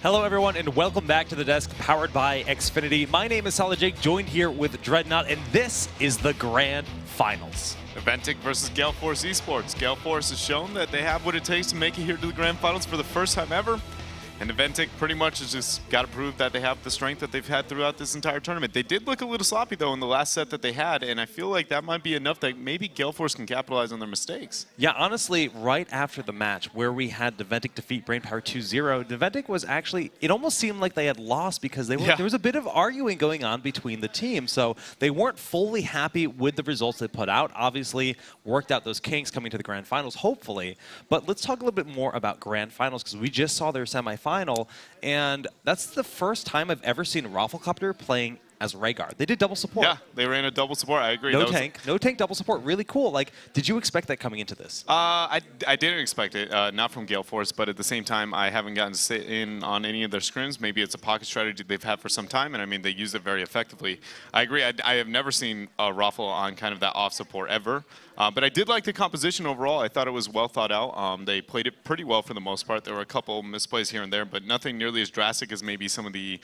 Hello, everyone, and welcome back to The Desk, powered by Xfinity. My name is Solid Jake, joined here with Dreadnought, and this is the Grand Finals. Naventic versus Gale Force eSports. Gale Force has shown that they have what it takes to make it here to the Grand Finals for the first time ever. And Naventic pretty much has just got to prove that they have the strength that they've had throughout this entire tournament. They did look a little sloppy, though, in the last set that they had, and I feel like that might be enough that maybe Gale Force can capitalize on their mistakes. Yeah, honestly, right after the match where we had Naventic defeat Brainpower 2-0, Naventic was actually, it almost seemed like they had lost because there was a bit of arguing going on between the teams. So they weren't fully happy with the results they put out. Obviously, worked out those kinks coming to the Grand Finals, hopefully. But let's talk a little bit more about Grand Finals because we just saw their semifinal, and that's the first time I've ever seen Rafflecopter playing as Rhaegar. They did double support. Yeah, they ran a double support. I agree. No tank, double support. Really cool. Like, did you expect that coming into this? I didn't expect it, not from Gale Force, but at the same time, I haven't gotten to sit in on any of their scrims. Maybe it's a pocket strategy they've had for some time, and I mean, they use it very effectively. I agree. I have never seen a Raffle on kind of that off support ever. But I did like the composition overall. I thought it was well thought out. They played it pretty well for the most part. There were a couple misplays here and there, but nothing nearly as drastic as maybe some of the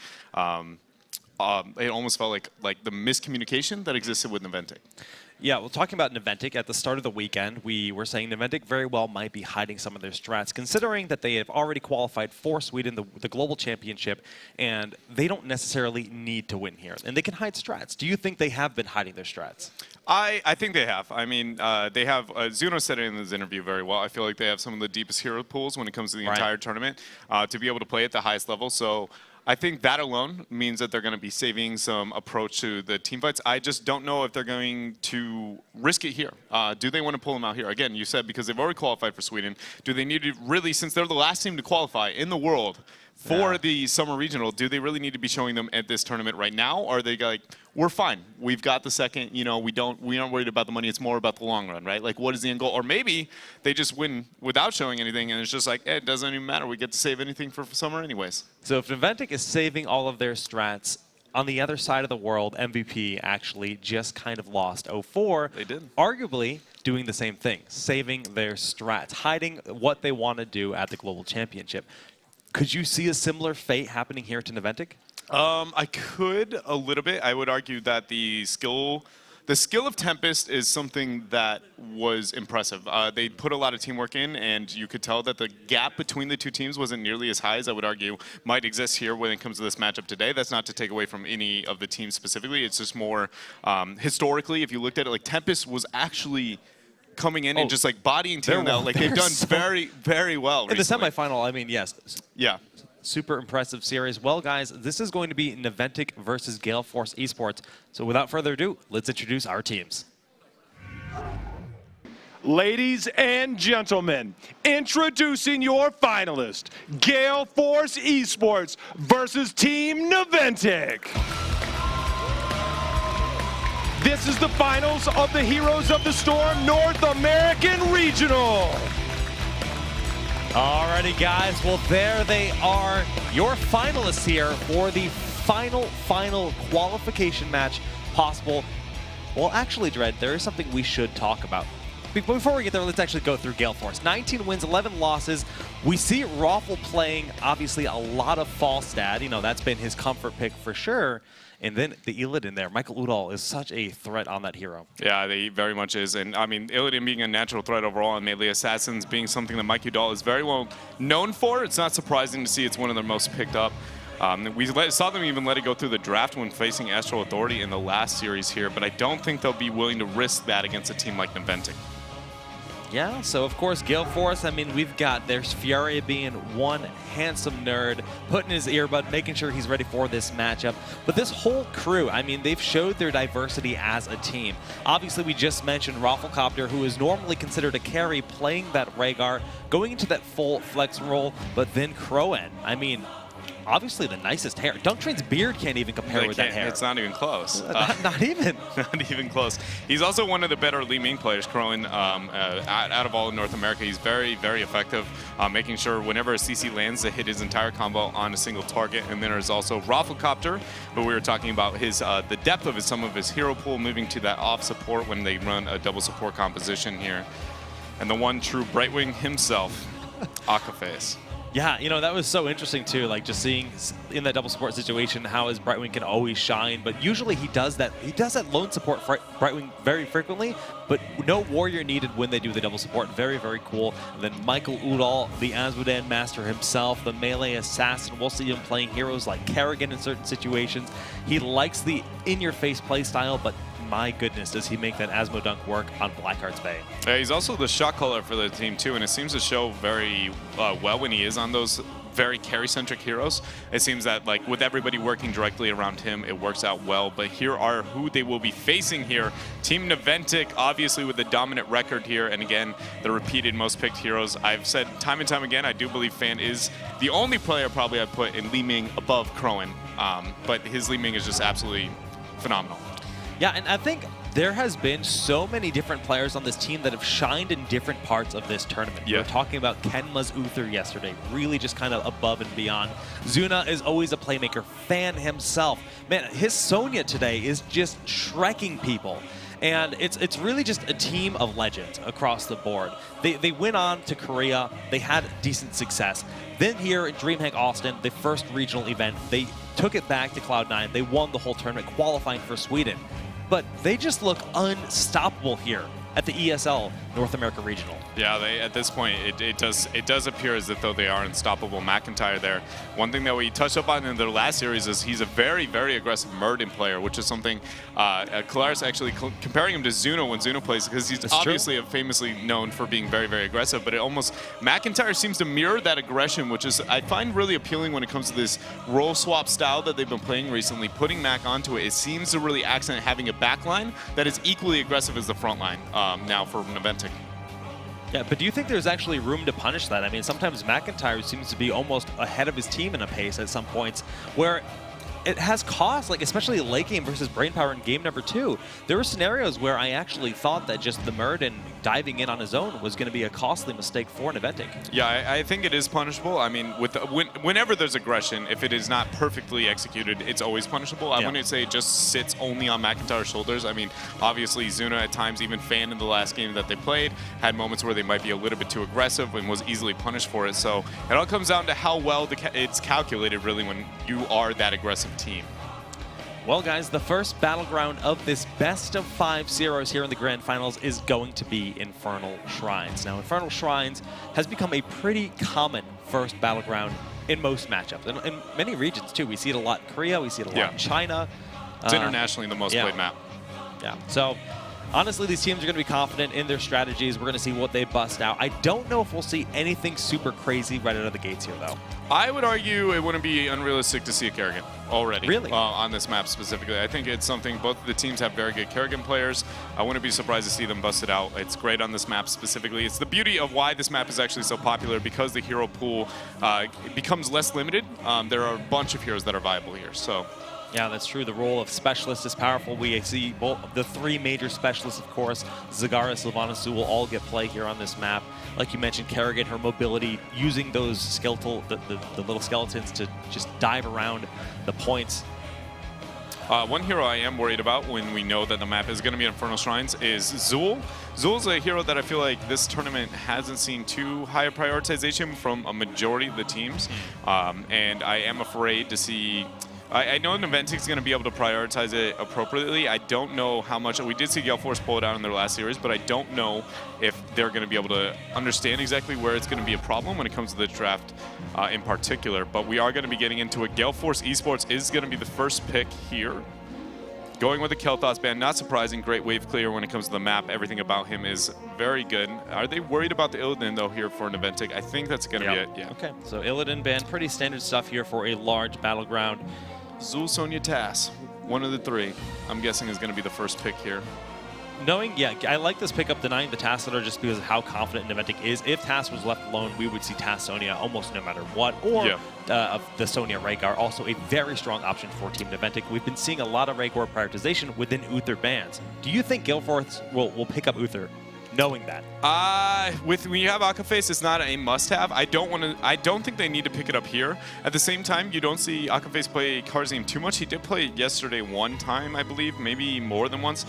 it almost felt like the miscommunication that existed with Naventic. Yeah, well, talking about Naventic, at the start of the weekend, we were saying Naventic very well might be hiding some of their strats, considering that they have already qualified for Sweden, the global championship, and they don't necessarily need to win here. And they can hide strats. Do you think they have been hiding their strats? I think they have. I mean, they have, Zuno said it in his interview very well, I feel like they have some of the deepest hero pools when it comes to the entire tournament to be able to play at the highest level. So I think that alone means that they're going to be saving some approach to the team fights. I just don't know if they're going to risk it here. Do they want to pull them out here? Again, you said because they've already qualified for Sweden. Do they need to really, since they're the last team to qualify in the world for the Summer Regional, do they really need to be showing them at this tournament right now? Or are they like, we're fine. We've got the second, you know, we aren't worried about the money. It's more about the long run, right? Like, what is the end goal? Or maybe they just win without showing anything, and it's just like, it doesn't even matter. We get to save anything for summer anyways. So if Naventic is saving all of their strats, on the other side of the world, MVP actually just kind of lost 0-4. They did. Arguably doing the same thing, saving their strats, hiding what they want to do at the Global Championship. Could you see a similar fate happening here to Naventic? I could a little bit. I would argue that the skill of Tempest is something that was impressive. They put a lot of teamwork in, and you could tell that the gap between the two teams wasn't nearly as high as I would argue might exist here when it comes to this matchup today. That's not to take away from any of the teams specifically. It's just more historically, if you looked at it, like Tempest was actually coming in and just like bodying team out. Like they've done very, very well in recently. the semifinal. I mean, yes. Yeah. Super impressive series. Well, guys, this is going to be Naventic versus Gale Force eSports. So without further ado, let's introduce our teams. Ladies and gentlemen, introducing your finalist, Gale Force eSports versus Team Naventic. This is the finals of the Heroes of the Storm North American Regional. Alrighty, guys. Well, there they are, your finalists here for the final qualification match possible. Well, actually, Dread, there is something we should talk about. Before we get there, let's actually go through Gale Force. 19 wins, 11 losses. We see Raffle playing, obviously, a lot of Falstad. You know, that's been his comfort pick for sure. And then the Illidan there. Michael Udall is such a threat on that hero. Yeah, he very much is. And I mean, Illidan being a natural threat overall and melee assassins being something that Mike Udall is very well known for. It's not surprising to see it's one of their most picked up. We saw them even let it go through the draft when facing Astral Authority in the last series here, but I don't think they'll be willing to risk that against a team like Naventic. Yeah, so of course, Gale Force, I mean, we've got, there's Fury being one handsome nerd, putting his earbud, making sure he's ready for this matchup. But this whole crew, I mean, they've showed their diversity as a team. Obviously, we just mentioned Rafflecopter, who is normally considered a carry, playing that Rhaegar, going into that full flex role, but then Crowan. I mean, obviously the nicest hair. Dunktrain's beard can't even compare with that hair. It's not even close. Not even. Not even close. He's also one of the better Li Ming players, Crowan, out of all of North America. He's very, very effective, making sure whenever a CC lands to hit his entire combo on a single target. And then there's also Rafflecopter, but we were talking about his the depth of some of his hero pool, moving to that off support when they run a double support composition here. And the one true Brightwing himself, Akaface. Yeah, you know, that was so interesting too, like just seeing in that double support situation how his Brightwing can always shine, but usually he does that lone support for Brightwing very frequently, but no warrior needed when they do the double support. Very, very cool. And then Michael Udall, the Azmodan master himself, the melee assassin. We'll see him playing heroes like Kerrigan in certain situations. He likes the in-your-face play style, but my goodness, does he make that Asmo dunk work on Blackheart's Bay. Yeah, he's also the shot caller for the team too, and it seems to show very well when he is on those very carry-centric heroes. It seems that like with everybody working directly around him, it works out well. But here are who they will be facing here. Team Naventic, obviously with the dominant record here, and again, the repeated most picked heroes. I've said time and time again, I do believe Fan is the only player probably I'd put in Li Ming above Crowan, but his Li Ming is just absolutely phenomenal. Yeah, and I think there has been so many different players on this team that have shined in different parts of this tournament. Yeah. We were talking about Kenma's Uther yesterday, really just kind of above and beyond. Zuna is always a playmaker. Fan himself. Man, his Sonya today is just shrekking people. And it's really just a team of legends across the board. They went on to Korea. They had decent success. Then here in DreamHack Austin, the first regional event, they took it back to Cloud9. They won the whole tournament, qualifying for Sweden. But they just look unstoppable here at the ESL North America Regional. Yeah, at this point, it does appear as though they are unstoppable. McIntyre there. One thing that we touched up on in their last series is he's a very, very aggressive Murden player, which is something Kalaris actually comparing him to Zuno when Zuno plays, because he's obviously famously known for being very, very aggressive, but McIntyre seems to mirror that aggression, which is I find really appealing when it comes to this role swap style that they've been playing recently. Putting Mac onto it, it seems to really accent having a backline that is equally aggressive as the front line now for Naventic. Yeah, but do you think there's actually room to punish that? I mean, sometimes McIntyre seems to be almost ahead of his team in a pace at some points, where it has cost, like especially late game versus Brainpower in game number 2. There were scenarios where I actually thought that just the Murden diving in on his own was going to be a costly mistake for Naventic. Yeah, I think it is punishable. I mean, whenever there's aggression, if it is not perfectly executed, it's always punishable. I wouldn't say it just sits only on McIntyre's shoulders. I mean, obviously Zuna at times, even Fan in the last game that they played, had moments where they might be a little bit too aggressive and was easily punished for it. So it all comes down to how well it's calculated, really, when you are that aggressive team. Well, guys, the first battleground of this best of 5 zeros here in the Grand Finals is going to be Infernal Shrines. Now, Infernal Shrines has become a pretty common first battleground in most matchups, and in many regions, too. We see it a lot in Korea, we see it a lot in China. It's internationally the most played map. Yeah, so honestly, these teams are going to be confident in their strategies. We're going to see what they bust out. I don't know if we'll see anything super crazy right out of the gates here, though. I would argue it wouldn't be unrealistic to see a Kerrigan already. Really? On this map specifically. I think it's something, both of the teams have very good Kerrigan players. I wouldn't be surprised to see them bust it out. It's great on this map specifically. It's the beauty of why this map is actually so popular, because the hero pool becomes less limited. There are a bunch of heroes that are viable here. So. Yeah, that's true. The role of specialist is powerful. We see both the 3 major specialists, of course. Zagara, Sylvanas, Zoo will all get play here on this map. Like you mentioned, Kerrigan, her mobility, using those skeletal, the little skeletons to just dive around the points. One hero I am worried about when we know that the map is going to be Infernal Shrines is Zool. Zool's a hero that I feel like this tournament hasn't seen too high a prioritization from a majority of the teams. And I am afraid to see... I know Naventic's going to be able to prioritize it appropriately. I don't know how much. We did see Gale Force pull it out in their last series, but I don't know if they're going to be able to understand exactly where it's going to be a problem when it comes to the draft in particular. But we are going to be getting into it. Gale Force eSports is going to be the first pick here. Going with the Kel'Thas band, not surprising. Great wave clear when it comes to the map. Everything about him is very good. Are they worried about the Illidan, though, here for Naventic? I think that's going to be it, yeah. Okay, so Illidan band, pretty standard stuff here for a large battleground. Zul, Sonya, Tass, one of the 3, I'm guessing is going to be the first pick here. I like this pickup denying the Tass Litter just because of how confident Naventic is. If Tass was left alone, we would see Tass Sonya almost no matter what. Or the Sonya Rhaegar, also a very strong option for Team Naventic. We've been seeing a lot of Rhaegar prioritization within Uther bands. Do you think Gale Force will pick up Uther, knowing that? When you have Akaface, it's not a must-have. I don't think they need to pick it up here. At the same time, you don't see Akaface play Karzim too much. He did play yesterday one time, I believe, maybe more than once.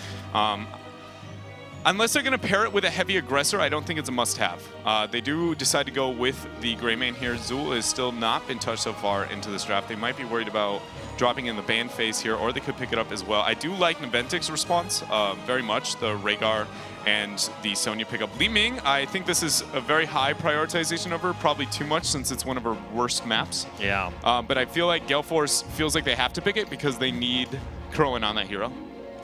Unless they're going to pair it with a heavy aggressor, I don't think it's a must-have. They do decide to go with the Greymane here. Zul has still not been touched so far into this draft. They might be worried about dropping in the ban phase here, or they could pick it up as well. I do like Naventic's response very much, the Rhaegar and the Sonya pickup. Li Ming, I think this is a very high prioritization of her, probably too much since it's one of her worst maps. Yeah. But I feel like Gale Force feels like they have to pick it because they need Crowan on that hero.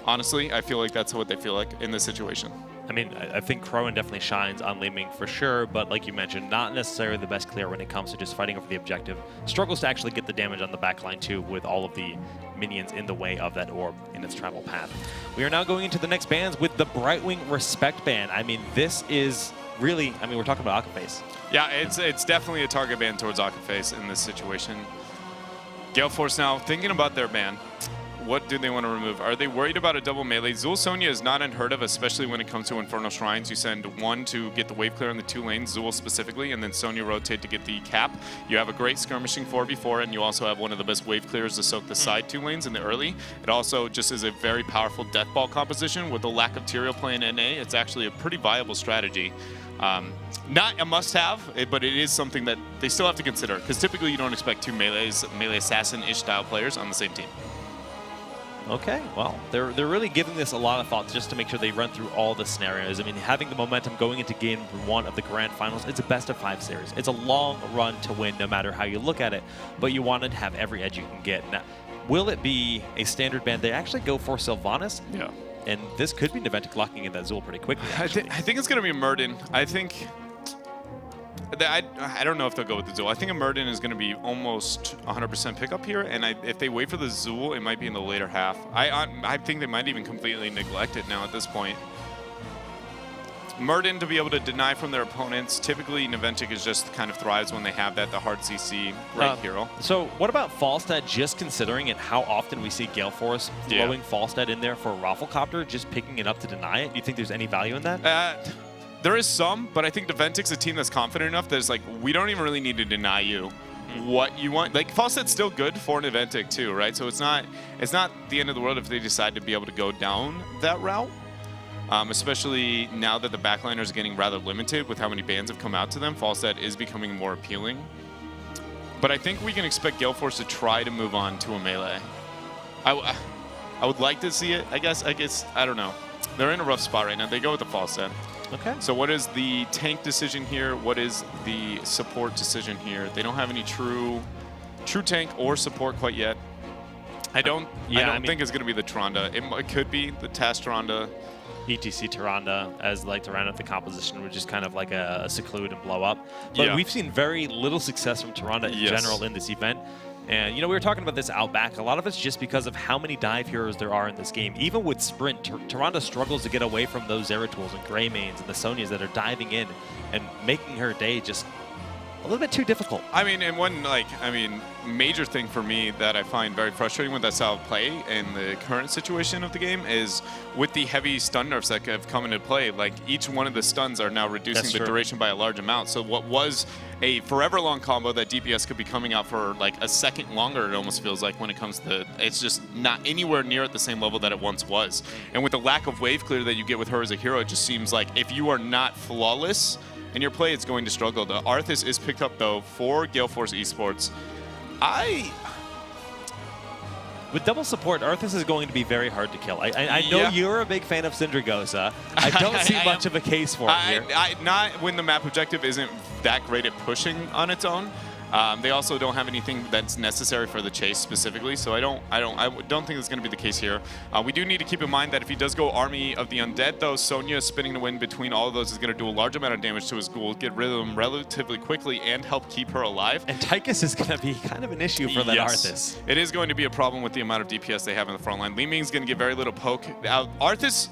Honestly, I feel like that's what they feel like in this situation. I mean, I think Crowan definitely shines on Li Ming for sure, but like you mentioned, not necessarily the best clear when it comes to just fighting over the objective. Struggles to actually get the damage on the backline too, with all of the minions in the way of that orb in its travel path. We are now going into the next bans with the Brightwing Respect ban. I mean, this is really, I mean, we're talking about Akaface. Yeah, it's definitely a target ban towards Akaface in this situation. Gale Force now thinking about their ban. What do they want to remove? Are they worried about a double melee? Zul Sonya is not unheard of, especially when it comes to Infernal Shrines. You send one to get the wave clear in the 2 lanes, Zul specifically, and then Sonya rotate to get the cap. You have a great skirmishing 4v4, and you also have one of the best wave clears to soak the side 2 lanes in the early. It also just is a very powerful death ball composition. With the lack of Tyrael playing NA, it's actually a pretty viable strategy. Not a must-have, but it is something that they still have to consider, because typically you don't expect 2 melee assassin-ish style players on the same team. Okay, well, they're really giving this a lot of thought just to make sure they run through all the scenarios. I mean, having the momentum going into game 1 of the Grand Finals, it's a best-of-5 series. It's a long run to win no matter how you look at it, but you want to have every edge you can get. Now, will it be a standard ban? They actually go for Sylvanas. Yeah. And this could be Naventic locking in that Zul pretty quickly, I think it's going to be Murden. I think... I don't know if they'll go with the Zul. I think a Murden is going to be almost 100% pickup here, and if they wait for the Zul, it might be in the later half. I think they might even completely neglect it now at this point. Murden to be able to deny from their opponents. Typically, Naventic is just kind of thrives when they have that, the hard CC, great hero. So what about Falstad, just considering it, how often we see Gale Force throwing Falstad in there for a Rafflecopter, just picking it up to deny it? Do you think there's any value in that? There is some, but I think Naventic's a team that's confident enough that it's like, we don't even really need to deny you what you want. Like, Falstad's still good for Naventic too, right? So it's not the end of the world if they decide to be able to go down that route. Especially now that the backliners are getting rather limited with how many bans have come out to them. Falstad is becoming more appealing. But I think we can expect Gale Force to try to move on to a melee. I would like to see it, I guess, I don't know. They're in a rough spot right now. They go with the Falstad. Okay. So what is the tank decision here? What is the support decision here? They don't have any true tank or support quite yet. I don't think it's going to be the Tyrande. It could be the TAS Tyrande. ETC Tyrande, as like to round up the composition, which is kind of like a seclude and blow up. But we've seen very little success from Tyrande in general in this event. And, you know, we were talking about this out back. A lot of it's just because of how many dive heroes there are in this game. Even with Sprint, Tyrande struggles to get away from those Zeratul and Greymanes and the Sonyas that are diving in and making her day just a little bit too difficult. I mean, and one, major thing for me that I find very frustrating with that style of play in the current situation of the game is with the heavy stun nerfs that have come into play, like each one of the stuns are now reducing the duration by a large amount. So what was a forever long combo that DPS could be coming out for like a second longer, it almost feels like, when it comes to it's just not anywhere near at the same level that it once was. And with the lack of wave clear that you get with her as a hero, it just seems like if you are not flawless in your play, it's going to struggle. The Arthas is picked up, though, for Gale Force eSports. With double support, Arthas is going to be very hard to kill. I know you're a big fan of Syndragosa. I don't see much of a case for it here. Not when the map objective isn't that great at pushing on its own. They also don't have anything that's necessary for the chase specifically, so I don't think it's going to be the case here. We do need to keep in mind that if he does go Army of the Undead, though, Sonya spinning the wind between all of those is going to do a large amount of damage to his ghoul, get rid of them relatively quickly, and help keep her alive. And Tychus is going to be kind of an issue for that Arthas. It is going to be a problem with the amount of DPS they have in the front line. Li Ming's going to get very little poke. Arthas...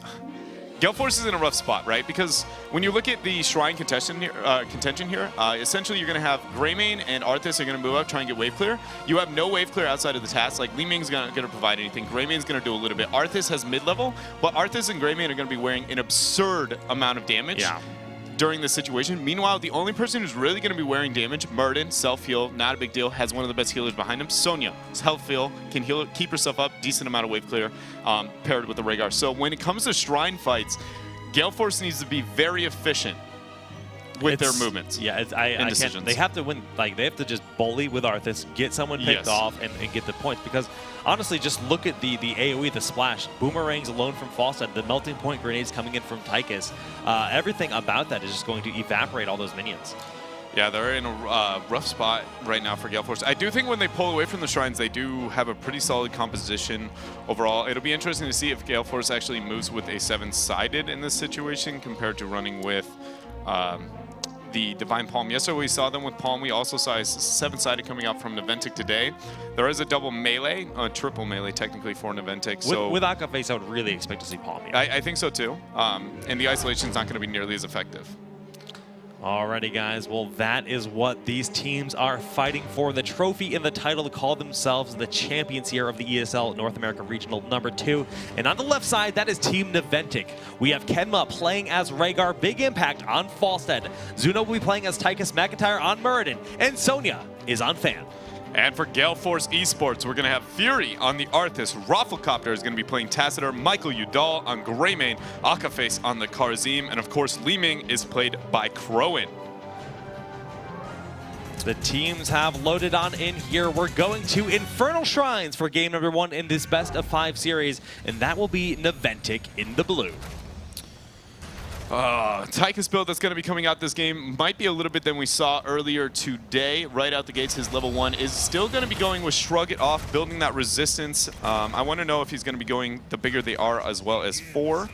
Gale Force is in a rough spot, right? Because when you look at the Shrine contention here, essentially you're going to have Greymane and Arthas are going to move up, try and get wave clear. You have no wave clear outside of the task. Like, Li Ming's going to provide anything. Greymane's going to do a little bit. Arthas has mid-level, but Arthas and Greymane are going to be wearing an absurd amount of damage during this situation. Meanwhile, the only person who's really going to be wearing damage, Murden, self-heal, not a big deal, has one of the best healers behind him. Sonya, self-heal, can heal, keep herself up, decent amount of wave clear, paired with the Rhaegar. So when it comes to Shrine fights, Gale Force needs to be very efficient with their movements. Yeah, and decisions. They have to win. Like, they have to just bully with Arthas, get someone picked off, and get the points. Because honestly, just look at the AoE, the splash, boomerangs alone from Falstad, the melting point grenades coming in from Tychus. Everything about that is just going to evaporate all those minions. Yeah, they're in a rough spot right now for Gale Force. I do think when they pull away from the Shrines, they do have a pretty solid composition overall. It'll be interesting to see if Gale Force actually moves with a 7-sided in this situation compared to running with the Divine Palm. Yesterday we saw them with Palm. We also saw a 7-sided coming out from Naventic today. There is a double melee, a triple melee technically for Naventic. So with Akaface, I would really expect to see Palm. Yeah. I think so too. And the isolation is not going to be nearly as effective. Alrighty, guys. Well, that is what these teams are fighting for. The trophy and the title to call themselves the champions here of the ESL North America Regional #2. And on the left side, that is Team Naventic. We have Kenma playing as Rhaegar, Big Impact on Falstad. Zuno will be playing as Tychus McIntyre on Muradin. And Sonya is on Fan. And for Gale Force eSports, we're going to have Fury on the Arthas. Rafflecopter is going to be playing Tacitor. Michael Udall on Greymane. Akaface on the Karzim. And of course, Li Ming is played by Crowan. The teams have loaded on in here. We're going to Infernal Shrines for game #1 in this best-of-5 series. And that will be Naventic in the blue. Tychus build that's going to be coming out this game might be a little bit than we saw earlier today. Right out the gates, his level 1 is still going to be going with Shrug It Off, building that resistance. I want to know if he's going to be going the bigger they are as well as 4.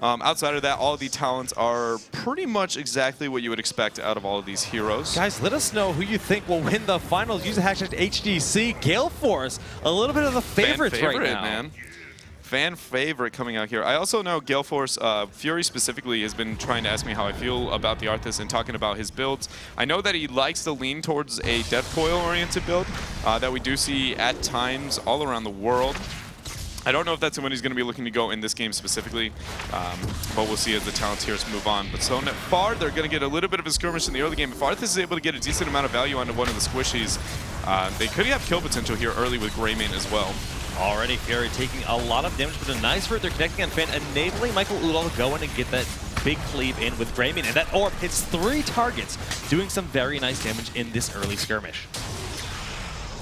Outside of that, all the talents are pretty much exactly what you would expect out of all of these heroes. Guys, let us know who you think will win the finals. Use the hashtag HDC. Gale Force, a little bit of the favorites right now. Man. Fan favorite coming out here. I also know Gale Force, Fury specifically, has been trying to ask me how I feel about the Arthas and talking about his builds. I know that he likes to lean towards a Death Coil-oriented build that we do see at times all around the world. I don't know if that's when he's going to be looking to go in this game specifically, but we'll see as the talents here move on. But so far, they're going to get a little bit of a skirmish in the early game. If Arthas is able to get a decent amount of value onto one of the squishies, they could have kill potential here early with Greymane as well. Already, Fury taking a lot of damage, but a nice route. They're connecting on Fan, enabling Michael Udall to go in and get that big cleave in with Greymane. And that orb hits 3 targets, doing some very nice damage in this early skirmish.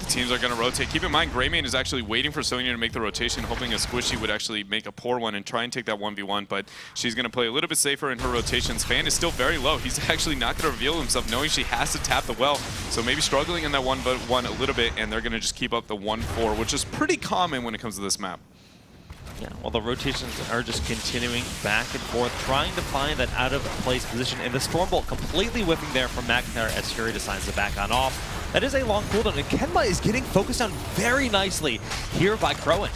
The teams are going to rotate. Keep in mind, Greymane is actually waiting for Sonya to make the rotation, hoping a squishy would actually make a poor one and try and take that 1v1, but she's going to play a little bit safer in her rotations. Fan is still very low. He's actually not going to reveal himself, knowing she has to tap the well, so maybe struggling in that 1v1 a little bit, and they're going to just keep up the 1-4, which is pretty common when it comes to this map. Yeah, well, the rotations are just continuing back and forth, trying to find that out-of-place position, and the Stormbolt completely whiffing there from McIntyre as Fury decides to back on off. That is a long cooldown, and Kenma is getting focused on very nicely here by Crowan.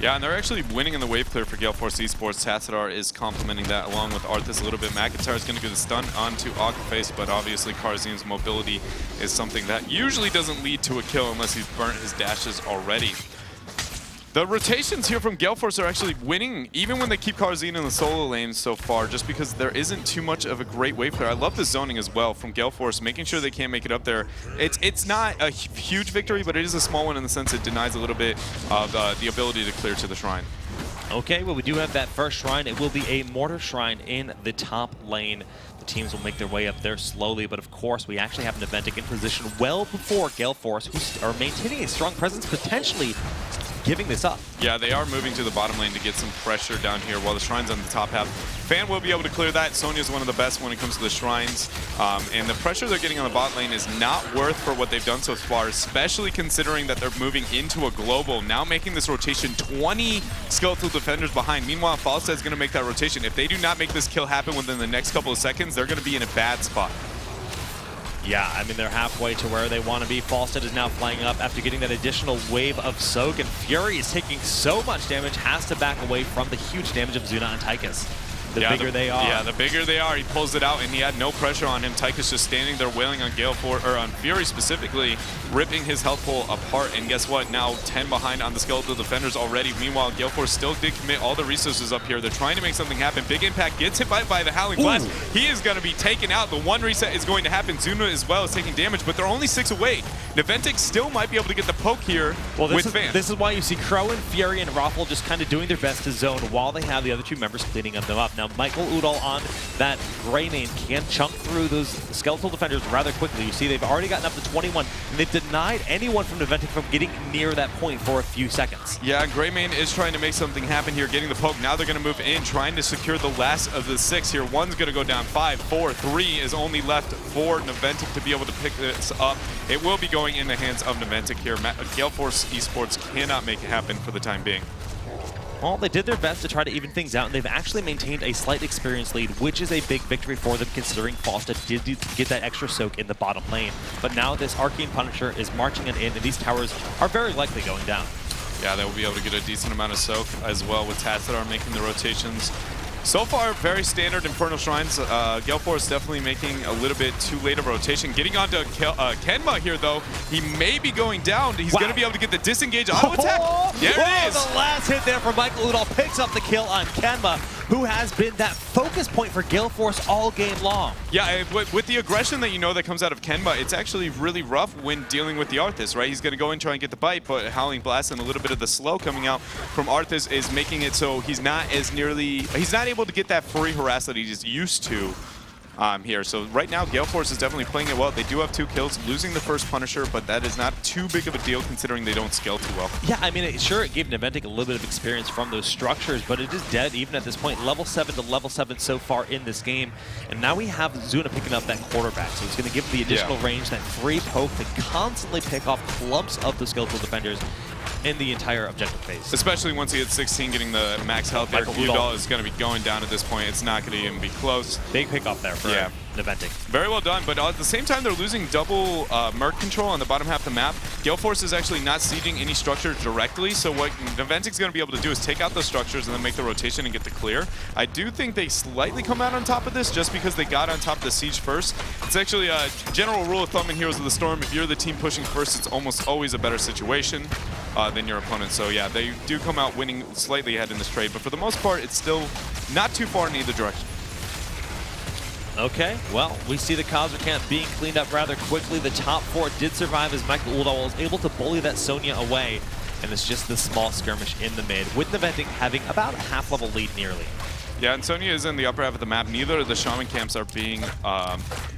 Yeah, and they're actually winning in the wave clear for Gale Force eSports. Tacitor is complementing that along with Arthas a little bit. McIntyre is going to get the stun onto Akaface, but obviously Karzim's mobility is something that usually doesn't lead to a kill unless he's burnt his dashes already. The rotations here from Gale Force are actually winning, even when they keep Karzim in the solo lane so far, just because there isn't too much of a great wave clear. I love the zoning as well from Gale Force, making sure they can't make it up there. It's not a huge victory, but it is a small one in the sense it denies a little bit of the ability to clear to the shrine. Okay, well, we do have that first shrine. It will be a mortar shrine in the top lane. The teams will make their way up there slowly, but of course, we actually have Naventic in position well before Gale Force, who are maintaining a strong presence, potentially giving this up. Yeah, they are moving to the bottom lane to get some pressure down here while the Shrine's on the top half. Fan will be able to clear that. Sonya's one of the best when it comes to the Shrines. And the pressure they're getting on the bot lane is not worth for what they've done so far, especially considering that they're moving into a global, now making this rotation 20 skeletal defenders behind. Meanwhile, Falstad is going to make that rotation. If they do not make this kill happen within the next couple of seconds, they're going to be in a bad spot. Yeah, I mean, they're halfway to where they want to be. Falstad is now flying up after getting that additional wave of soak, and Fury is taking so much damage, has to back away from the huge damage of Zuna and Tychus. The bigger they are. Yeah, the bigger they are. He pulls it out, and he had no pressure on him. Tychus just standing there wailing on Gale Force, or on Fury specifically, ripping his health pool apart. And guess what? Now 10 behind on the skeletal defenders already. Meanwhile, Gale Force still did commit all the resources up here. They're trying to make something happen. Big Impact gets hit by the Howling Blast. He is going to be taken out. The one reset is going to happen. Zuna as well is taking damage, but they're only 6 away. Naventic still might be able to get the poke here with Fan. This is why you see Crow and Fury and Raffle just kind of doing their best to zone while they have the other 2 members cleaning them up. Now, Michael Udall on that gray main can chunk through those skeletal defenders rather quickly. You see they've already gotten up to 21, and they've denied anyone from Naventic from getting near that point for a few seconds. Yeah, gray main is trying to make something happen here, getting the poke. Now they're going to move in, trying to secure the last of the 6 here. One's going to go down 5, 4, 3 is only left for Naventic to be able to pick this up. It will be going in the hands of Naventic here. Gale Force eSports cannot make it happen for the time being. Well, they did their best to try to even things out, and they've actually maintained a slight experience lead, which is a big victory for them considering Fausta did get that extra soak in the bottom lane. But now this Arcane Punisher is marching it in, and these towers are very likely going down. Yeah, they will be able to get a decent amount of soak as well with Tacitar making the rotations. So far, very standard Infernal Shrines. Gale Force definitely making a little bit too late of a rotation. Getting onto Kenma here, though. He may be going down. He's going to be able to get the disengage auto attack. There it is. The last hit there from Michael Udall picks up the kill on Kenma, who has been that focus point for Gale Force all game long. Yeah, with the aggression that you know that comes out of Kenma, it's actually really rough when dealing with the Arthas, right? He's going to go and try and get the bite, but Howling Blast and a little bit of the slow coming out from Arthas is making it so he's not able to get that free harass that he's used to here. So right now, Gale Force is definitely playing it well. They do have 2 kills, losing the first Punisher, but that is not too big of a deal considering they don't scale too well. Yeah, I mean, it gave Naventic a little bit of experience from those structures, but it is dead even at this point. Level 7 to level 7 so far in this game. And now we have Zuna picking up that quarterback, so it's going to give the additional range, that free poke to constantly pick off clumps of the skeletal defenders in the entire objective phase. Especially once he hits 16, getting the max health there. Udall is going to be going down at this point. It's not going to even be close. Big pick off there for Naventic. Very well done, but at the same time, they're losing double Merc control on the bottom half of the map. Gale Force is actually not sieging any structure directly, so what Naventic's going to be able to do is take out those structures and then make the rotation and get the clear. I do think they slightly come out on top of this just because they got on top of the siege first. It's actually a general rule of thumb in Heroes of the Storm. If you're the team pushing first, it's almost always a better situation than your opponent. So yeah, they do come out winning slightly ahead in this trade, but for the most part, it's still not too far in either direction. Okay, well, we see the Cosmic Camp being cleaned up rather quickly. The top 4 did survive as Michael Udall was able to bully that Sonya away, and it's just this small skirmish in the mid, with Naventic having about a half-level lead nearly. Yeah, and Sonya is in the upper half of the map. Neither of the Shaman camps are being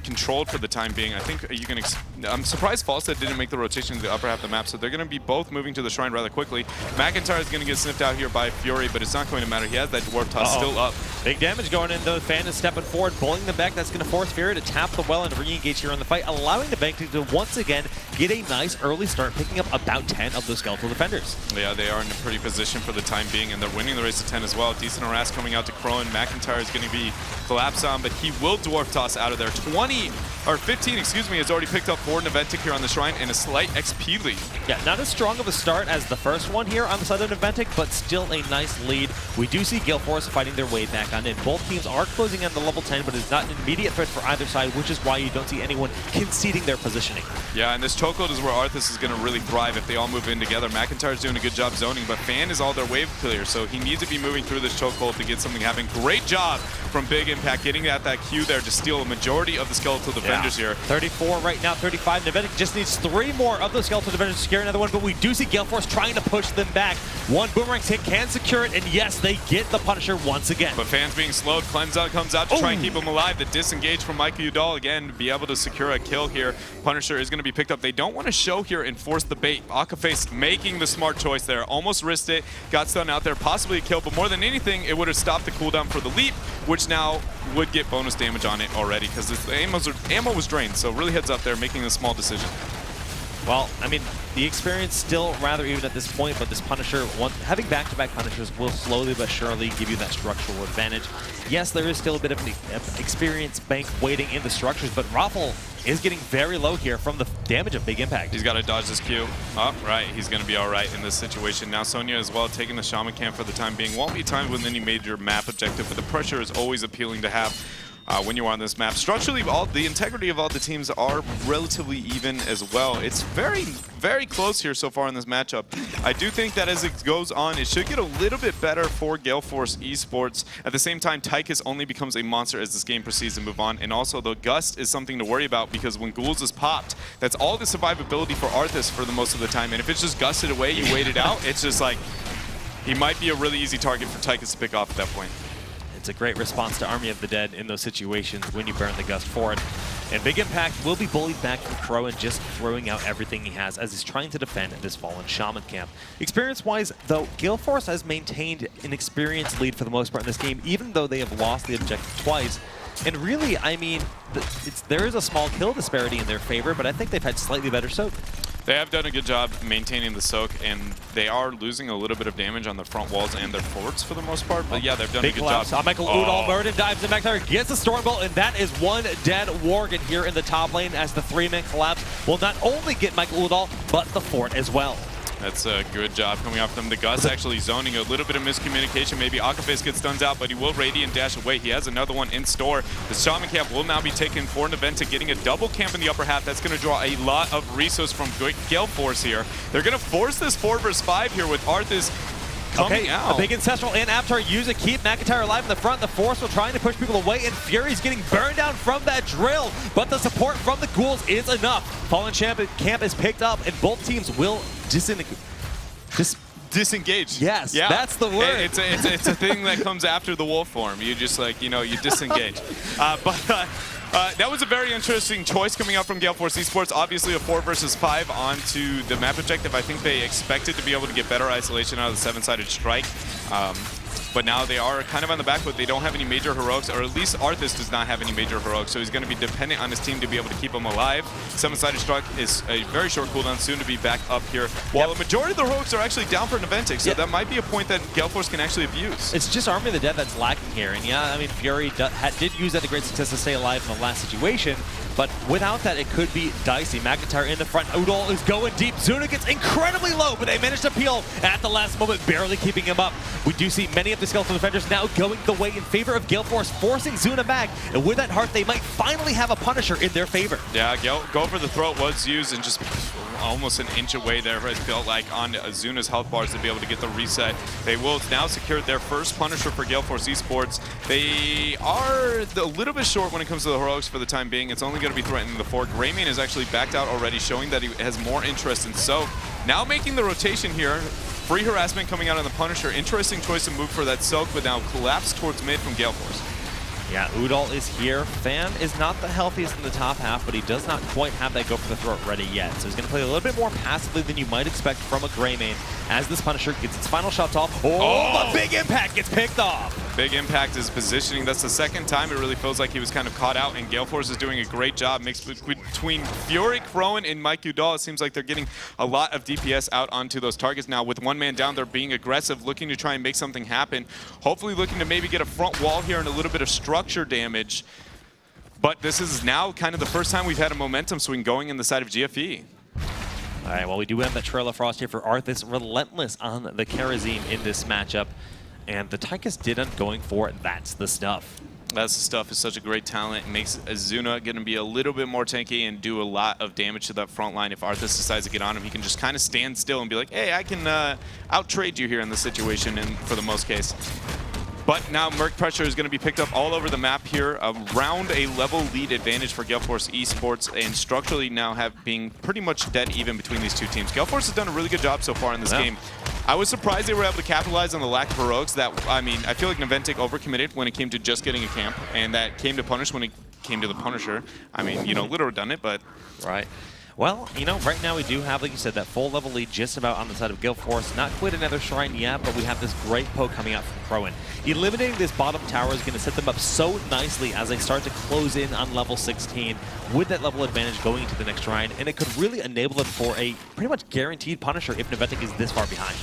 controlled for the time being. I think you can... I'm surprised Fausta didn't make the rotation to the upper half of the map, so they're going to be both moving to the Shrine rather quickly. McIntyre is going to get sniffed out here by Fury, but it's not going to matter. He has that Dwarf Toss still up. Big damage going in, though. Fan is stepping forward, bullying them back. That's going to force Fury to tap the well and re-engage here in the fight, allowing the Bank to once again get a nice early start, picking up about 10 of those skeletal defenders. Yeah, they are in a pretty position for the time being, and they're winning the race to 10 as well. Decent harass coming out to Crowan. McIntyre is going to be collapsed on, but he will Dwarf Toss out of there. 15, excuse me, has already picked up for Naventic here on the Shrine, and a slight XP lead. Yeah, not as strong of a start as the first one here on the side of Naventic, but still a nice lead. We do see Gale Force fighting their way back on in. Both teams are closing on the level 10, but it's not an immediate threat for either side, which is why you don't see anyone conceding their positioning. Yeah, and this chokehold is where Arthas is going to really thrive if they all move in together. McIntyre's doing a good job zoning, but Fan is all their wave clear, so he needs to be moving through this chokehold to get something happening. Great job from Big Impact getting at that Q there to steal a majority of the skeletal defenders here. 34 right now, 35. Naventic just needs 3 more of those skeletal defenders to secure another one, but we do see Gale Force trying to push them back. One Boomerang's hit can secure it, and yes, they get the Punisher once again. But Fan's being slowed. Cleanse comes out to try and keep him alive. The disengage from Michael Udall again, be able to secure a kill here. Punisher is going to be picked up. They don't want to show here and force the bait. Akaface making the smart choice there. Almost risked it. Got stunned out there. Possibly a kill, but more than anything, it would have stopped the cooldown for the leap, which now would get bonus damage on it already because the ammo was drained. So really heads up there, making a small decision. Well, I mean, the experience still rather even at this point, but this Punisher, having back-to-back Punishers will slowly but surely give you that structural advantage. Yes, there is still a bit of an experience bank waiting in the structures, but Raffle is getting very low here from the damage of Big Impact. He's got to dodge this Q. Oh, right. He's going to be all right in this situation. Now Sonya as well taking the Shaman camp for the time being. Won't be timed with any major map objective, but the pressure is always appealing to have when you're on this map. Structurally, the integrity of all the teams are relatively even as well. It's very, very close here so far in this matchup. I do think that as it goes on, it should get a little bit better for Gale Force eSports. At the same time, Tychus only becomes a monster as this game proceeds to move on. And also, the Gust is something to worry about because when Ghouls is popped, that's all the survivability for Arthas for the most of the time. And if it's just gusted away, you wait it out, it's just like, he might be a really easy target for Tychus to pick off at that point. It's a great response to Army of the Dead in those situations when you burn the Gust for it. And Big Impact will be bullied back from Crowan, just throwing out everything he has as he's trying to defend this fallen Shaman camp. Experience-wise, though, Gale Force has maintained an experience lead for the most part in this game, even though they have lost the objective twice. And really, I mean, there is a small kill disparity in their favor, but I think they've had slightly better soak. They have done a good job maintaining the soak, and they are losing a little bit of damage on their front walls and their forts for the most part. But yeah, they've done a good job. Michael Udall, Murden dives in back there, gets the Stormbolt, and that is one dead Worgen here in the top lane as the 3-man collapse will not only get Michael Udall, but the fort as well. That's a good job coming off them. The Gus actually zoning a little bit of miscommunication. Maybe Akaface gets stunned out, but he will Radiant dash away. He has another one in store. The Shaman camp will now be taken for Naventic, getting a double camp in the upper half. That's going to draw a lot of resources from Gale Force here. They're going to force this 4 versus 5 here with Arthas coming out. A big Ancestral and Avatar use it, keep McIntyre alive in the front. The Force will trying to push people away, and Fury's getting burned down from that drill, but the support from the Ghouls is enough. Fallen Camp is picked up, and both teams will disengage. Yes, yeah. That's the word. It's a thing that comes after the wolf form. You just like, you disengage. That was a very interesting choice coming out from Gale Force eSports. Obviously a 4 versus 5 onto the map objective. I think they expected to be able to get better isolation out of the 7-sided strike. But now they are kind of on the back foot. They don't have any major heroics, or at least Arthas does not have any major heroics, so he's going to be dependent on his team to be able to keep him alive. 7-sided strike is a very short cooldown, soon to be back up here. While the majority of the heroics are actually down for Naventic, so that might be a point that Gale Force can actually abuse. It's just Army of the Dead that's lacking here, and yeah, I mean, Fury did use that to great success to stay alive in the last situation, but without that, it could be dicey. McIntyre in the front, Udall is going deep. Zuna gets incredibly low, but they managed to peel at the last moment, barely keeping him up. We do see many of the skeletal defenders now going the way in favor of Gale Force, forcing Zuna back, and with that heart, they might finally have a Punisher in their favor. Yeah, go for the throat was used, and just almost an inch away there, it felt like, on Zuna's health bars to be able to get the reset. They will now secure their first Punisher for Gale Force eSports. They are a little bit short when it comes to the heroics for the time being. It's only going to be threatening the fort. Greymane is actually backed out already, showing that he has more interest in Soak. Now making the rotation here. Free harassment coming out on the Punisher. Interesting choice to move for that Soak, but now collapse towards mid from Gale Force. Yeah, Udall is here. Fan is not the healthiest in the top half, but he does not quite have that go for the throat ready yet. So he's going to play a little bit more passively than you might expect from a Greymane as this Punisher gets its final shots off. But Big Impact gets picked off. Big Impact is positioning. That's the second time it really feels like he was kind of caught out, and Gale Force is doing a great job. Mixed between Fury, Crowan, and Mike Udall, it seems like they're getting a lot of DPS out onto those targets now. With one man down, they're being aggressive, looking to try and make something happen. Hopefully looking to maybe get a front wall here and a little bit of structure damage. But this is now kind of the first time we've had a momentum swing going in the side of GFE. All right, well, we do have that Trail of Frost here for Arthas, relentless on the Karazim in this matchup. And the Tychus didn't going for it. That's the stuff. That's the stuff. Is such a great talent. It makes Azuna going to be a little bit more tanky and do a lot of damage to that front line. If Arthas decides to get on him, he can just kind of stand still and be like, hey, I can out-trade you here in this situation, and for the most case. But now Merc Pressure is going to be picked up all over the map here, around a level lead advantage for Gale Force eSports, and structurally now being pretty much dead even between these two teams. Gale Force has done a really good job so far in this game. I was surprised they were able to capitalize on the lack of heroics. I feel like Naventic overcommitted when it came to just getting a camp, and that came to punish when it came to the Punisher. I mean, a little redundant, but... Right. Well, right now we do have, like you said, that full level lead just about on the side of Gale Force. Not quite another shrine yet, but we have this great poke coming out from Crowan. Eliminating this bottom tower is going to set them up so nicely as they start to close in on level 16 with that level advantage going into the next shrine, and it could really enable them for a pretty much guaranteed Punisher if Naventic is this far behind.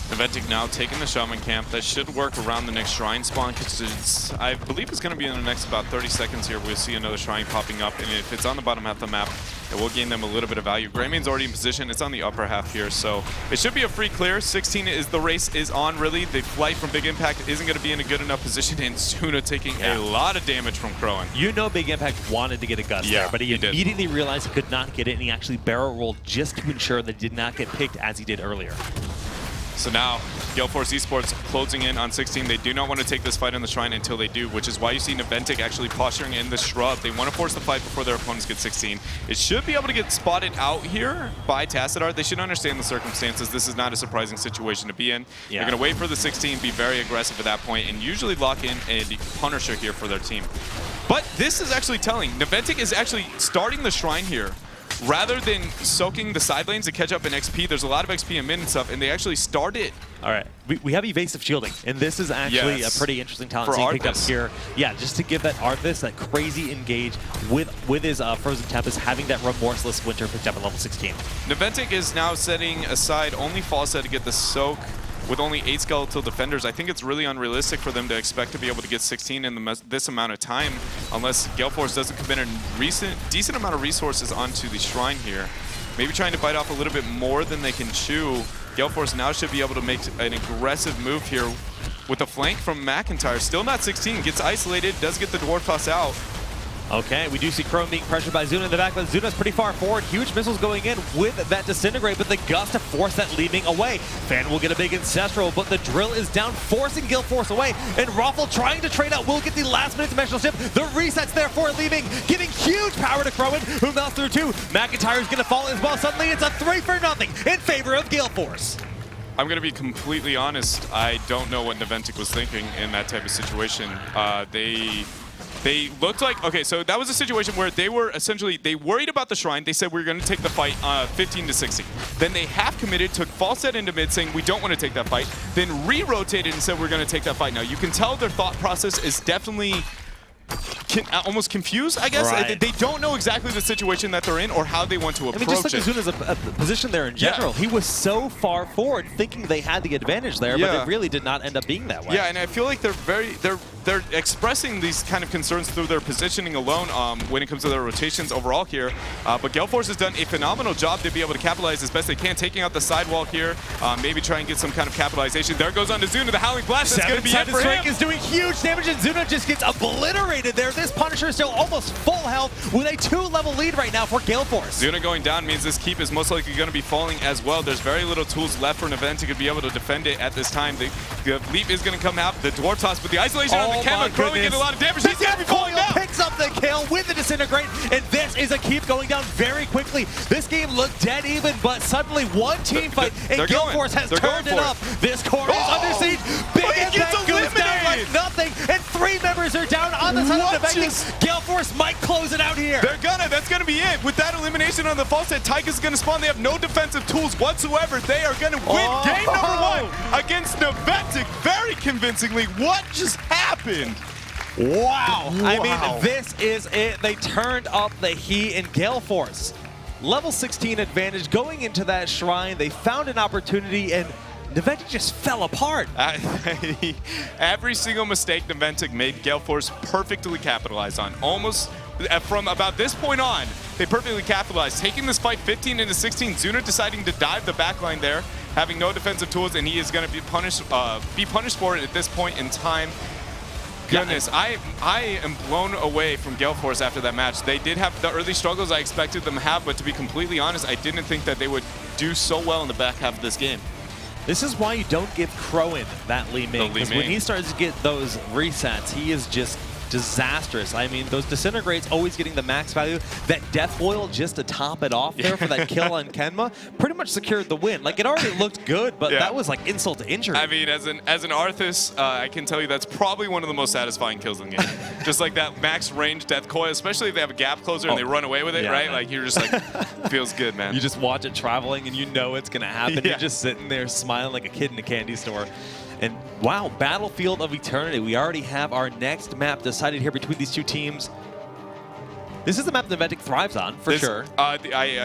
Naventic now taking the Shaman camp. That should work around the next shrine spawn, because I believe it's going to be in the next about 30 seconds here. We'll see another shrine popping up, and if it's on the bottom half of the map, it will gain them a little bit of value. Greymane's already in position. It's on the upper half here, so it should be a free clear. 16 is the race is on, really. The flight from Big Impact isn't going to be in a good enough position, and Zuna taking a lot of damage from Crowan. Big Impact wanted to get a Gust there, but he immediately realized he could not get it, and he actually barrel rolled just to ensure that he did not get picked as he did earlier. So now, Gale Force eSports closing in on 16. They do not want to take this fight on the Shrine until they do, which is why you see Naventic actually posturing in the Shrub. They want to force the fight before their opponents get 16. It should be able to get spotted out here by Tassadar. They should understand the circumstances. This is not a surprising situation to be in. Yeah. They're going to wait for the 16, be very aggressive at that point, and usually lock in a Punisher here for their team. But this is actually telling. Naventic is actually starting the Shrine here. Rather than soaking the side lanes to catch up in XP, there's a lot of XP in mid and stuff, and they actually start it. All right, we have evasive shielding, and this is actually a pretty interesting talent seeing picked up here. Yeah, just to give that Arthas that crazy engage with his Frozen Tempest, having that Remorseless Winter picked up at level 16. Naventic is now setting aside only Falstad to get the soak. With only 8 skeletal defenders, I think it's really unrealistic for them to expect to be able to get 16 in this amount of time unless Gale Force doesn't commit a decent amount of resources onto the Shrine here. Maybe trying to bite off a little bit more than they can chew. Gale Force now should be able to make an aggressive move here with a flank from McIntyre. Still not 16, gets isolated, does get the Dwarf Toss out. Okay, we do see Chrome being pressured by Zuna in the back, but Zuna's pretty far forward. Huge missiles going in with that Disintegrate, but the Gust to force that leaving away. Fan will get a big Ancestral, but the Drill is down, forcing Gale Force away. And Ruffle trying to trade out will get the last minute dimensional shift. The resets therefore leaving, giving huge power to Crowan, who melts through too. McIntyre's gonna fall as well. Suddenly it's a 3-0 in favor of Gale Force. I'm going to be completely honest. I don't know what Naventic was thinking in that type of situation. They looked like, okay, so that was a situation where they were essentially, they worried about the Shrine. They said, we're going to take the fight 15 to 16. Then they half committed, took Falstad into mid saying, we don't want to take that fight. Then re-rotated and said, we're going to take that fight. Now, you can tell their thought process is definitely almost confused, I guess. Right. They don't know exactly the situation that they're in or how they want to approach it. I mean, just like Azuna's position there in general, he was so far forward thinking they had the advantage there, but it really did not end up being that way. Yeah, and I feel like they're expressing these kind of concerns through their positioning alone when it comes to their rotations overall here. But Gale Force has done a phenomenal job to be able to capitalize as best they can, taking out the sidewall here, maybe try and get some kind of capitalization. There goes on to Zuna, the Howling Blast. That's going to be it for him. Is doing huge damage, and Zuna just gets obliterated there. This Punisher is still almost full health with a 2-level lead right now for Gale Force. Zuna going down means this keep is most likely going to be falling as well. There's very little tools left for Naventic to be able to defend it at this time. The leap is going to come out, the Dwarf Toss, but the isolation on the camera, Crowan getting a lot of damage. He's going to be falling down. Picks up the kill with the Disintegrate, and this is a keep going down very quickly. This game looked dead even, but suddenly one team fight, and Gale Force has turned it up. This core is under siege. Big Impact goes down like nothing, and 3 members are down on the side of Naventic. Gale Force might close it out here. That's gonna be it. With that elimination on the Falstad, Tyga's gonna spawn. They have no defensive tools whatsoever. They are gonna win game number 1 against Naventic very convincingly. What just happened? Wow. I mean, this is it. They turned up the heat in Gale Force. Level 16 advantage going into that Shrine. They found an opportunity, and Naventic just fell apart. Every single mistake Naventic made, Gale Force perfectly capitalized on. Almost from about this point on, they perfectly capitalized. Taking this fight 15 into 16, Zuna deciding to dive the backline there, having no defensive tools, and he is going to be punished for it at this point in time. Goodness, I am blown away from Gale Force after that match. They did have the early struggles I expected them to have, but to be completely honest, I didn't think that they would do so well in the back half of this game. This is why you don't give Crowan that Li Ming, because when he starts to get those resets, he is just disastrous. I mean, those Disintegrates always getting the max value. That Death Oil just to top it off there for that kill on Kenma pretty much secured the win. Like, it already looked good, but that was like insult to injury. I mean, as an Arthas, I can tell you that's probably one of the most satisfying kills in the game. Just like that max range Death Coil, especially if they have a gap closer and they run away with it, right? Man. Like, you're just like, feels good, man. You just watch it traveling and you know it's going to happen. You're just sitting there smiling like a kid in a candy store. And wow, Battlefield of Eternity. We already have our next map decided here between these two teams. This is the map Naventic thrives on, for sure. I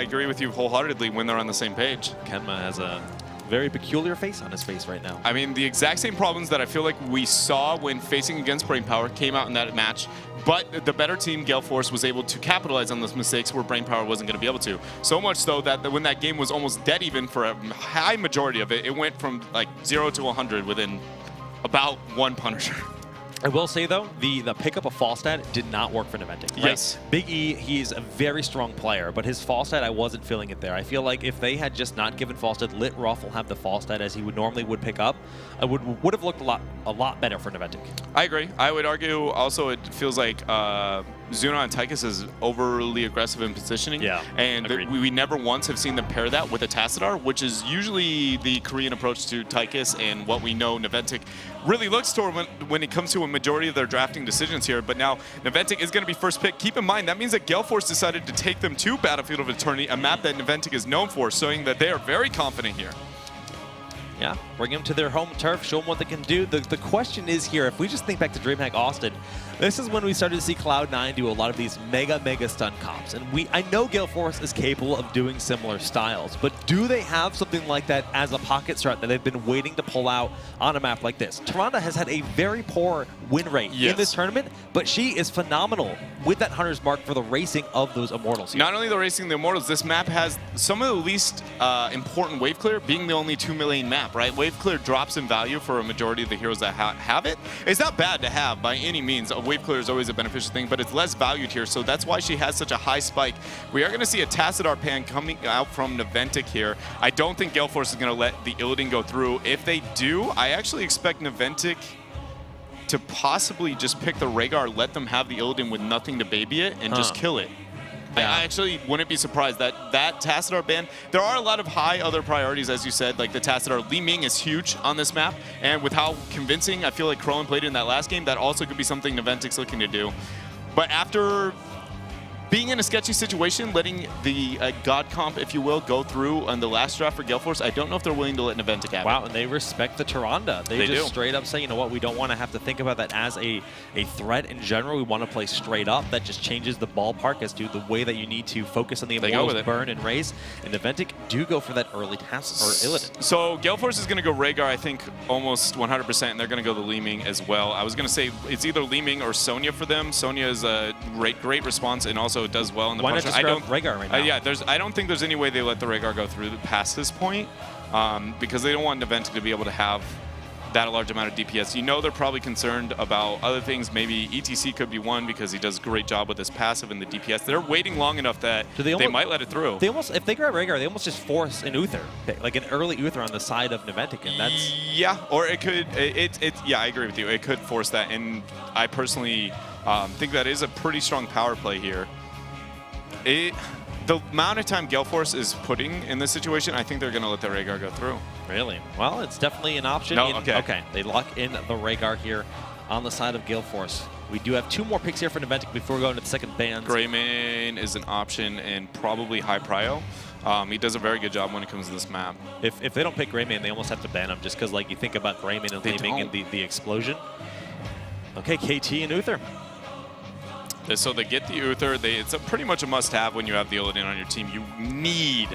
agree with you wholeheartedly when they're on the same page. Kenma has a very peculiar face on his face right now. I mean, the exact same problems that I feel like we saw when facing against Brainpower came out in that match, but the better team, Gale Force, was able to capitalize on those mistakes where Brainpower wasn't going to be able to. So much so that when that game was almost dead even for a high majority of it, it went from like 0 to 100 within about 1 Punisher. I will say, though, the pickup of Falstad did not work for Naventic. Right? Yes. Big E, he's a very strong player, but his Falstad, I wasn't feeling it there. I feel like if they had just not given Falstad, let Ruffle have the Falstad as he would normally pick up, it would have looked a lot better for Naventic. I agree. I would argue also it feels like Zuna and Tychus is overly aggressive in positioning. Yeah, and we never once have seen them pair that with a Tassadar, which is usually the Korean approach to Tychus and what we know Naventic really looks toward when it comes to a majority of their drafting decisions here. But now Naventic is going to be first pick. Keep in mind, that means that Gale Force decided to take them to Battlefield of Eternity, a map that Naventic is known for, showing that they are very confident here. Yeah, bring them to their home turf, show them what they can do. The question is here, if we just think back to DreamHack Austin, this is when we started to see Cloud9 do a lot of these mega stun comps. And I know Gale Force is capable of doing similar styles, but do they have something like that as a pocket strat that they've been waiting to pull out on a map like this? Tyrande has had a very poor win rate in this tournament, but she is phenomenal with that Hunter's Mark for the racing of those Immortals here. Not only the racing of the Immortals, this map has some of the least important wave clear, being the only 2 million map, right? Wave clear drops in value for a majority of the heroes that have it. It's not bad to have by any means. Wave clear is always a beneficial thing, but it's less valued here, so that's why she has such a high spike. We are going to see a Tassadar pan coming out from Naventic here. I don't think Gale Force is going to let the Illidan go through. If they do, I actually expect Naventic to possibly just pick the Rhaegar, let them have the Illidan with nothing to baby it, and just kill it. Yeah. I actually wouldn't be surprised that Tassadar ban. There are a lot of high other priorities, as you said, like the Tassadar. Li Ming is huge on this map, and with how convincing I feel like Krillin played in that last game, that also could be something Naventic's looking to do. But after being in a sketchy situation, letting the God comp, if you will, go through on the last draft for Gale Force, I don't know if they're willing to let Naventic have it. Wow, and they respect the Tyrande. They just straight up say, you know what, we don't want to have to think about that as a threat in general. We want to play straight up. That just changes the ballpark as to the way that you need to focus on the Immortals, burn, and raise. And Naventic do go for that early task or Illidan. So Gale Force is going to go Rhaegar, I think, almost 100%, and they're going to go the Li Ming as well. I was going to say it's either Li Ming or Sonya for them. Sonya is a great response, and also it does well in the Why not just grab Rhaegar right now? Yeah, I don't think there's any way they let the Rhaegar go through past this point, because they don't want Naventic to be able to have that large amount of DPS. You know they're probably concerned about other things. Maybe ETC could be one because he does a great job with his passive and the DPS. They're waiting long enough that they might let it through. If they grab Rhaegar, they almost just force an Uther, like an early Uther on the side of Naventic, and that's... Yeah, or it could... Yeah, I agree with you. It could force that, and I personally think that is a pretty strong power play here. The amount of time Gale Force is putting in this situation, I think they're going to let the Rhaegar go through. Really? Well, it's definitely an option. No, okay, they lock in the Rhaegar here on the side of Gale Force. We do have 2 more picks here for Naventic before we go into the second bans. Greymane is an option, and probably High Prio. He does a very good job when it comes to this map. If they don't pick Greymane, they almost have to ban him just because, like, you think about Greymane and Li Ming and the explosion. Okay, KT and Uther. So they get the Uther. It's pretty much a must-have when you have the Illidan on your team. You need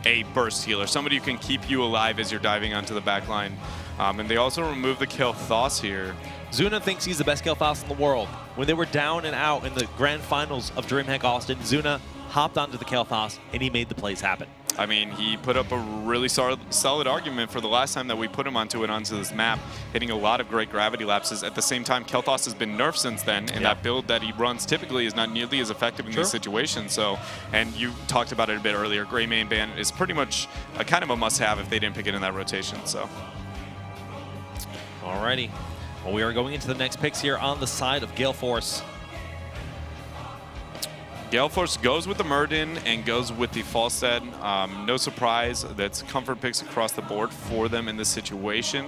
a burst healer, somebody who can keep you alive as you're diving onto the back line. And they also remove the Kael'thas here. Zuna thinks he's the best Kael'thas in the world. When they were down and out in the grand finals of DreamHack Austin, Zuna hopped onto the Kael'thas, and he made the plays happen. I mean, he put up a really solid argument for the last time that we put him onto this map, hitting a lot of great gravity lapses. At the same time, Kael'thas has been nerfed since then, and that build that he runs typically is not nearly as effective in these situations. So, and you talked about it a bit earlier, Greymane ban is pretty much a kind of a must-have if they didn't pick it in that rotation. So, alrighty. Well, we are going into the next picks here on the side of Gale Force. Gale Force goes with the Murden and goes with the Falstad. No surprise, that's comfort picks across the board for them in this situation.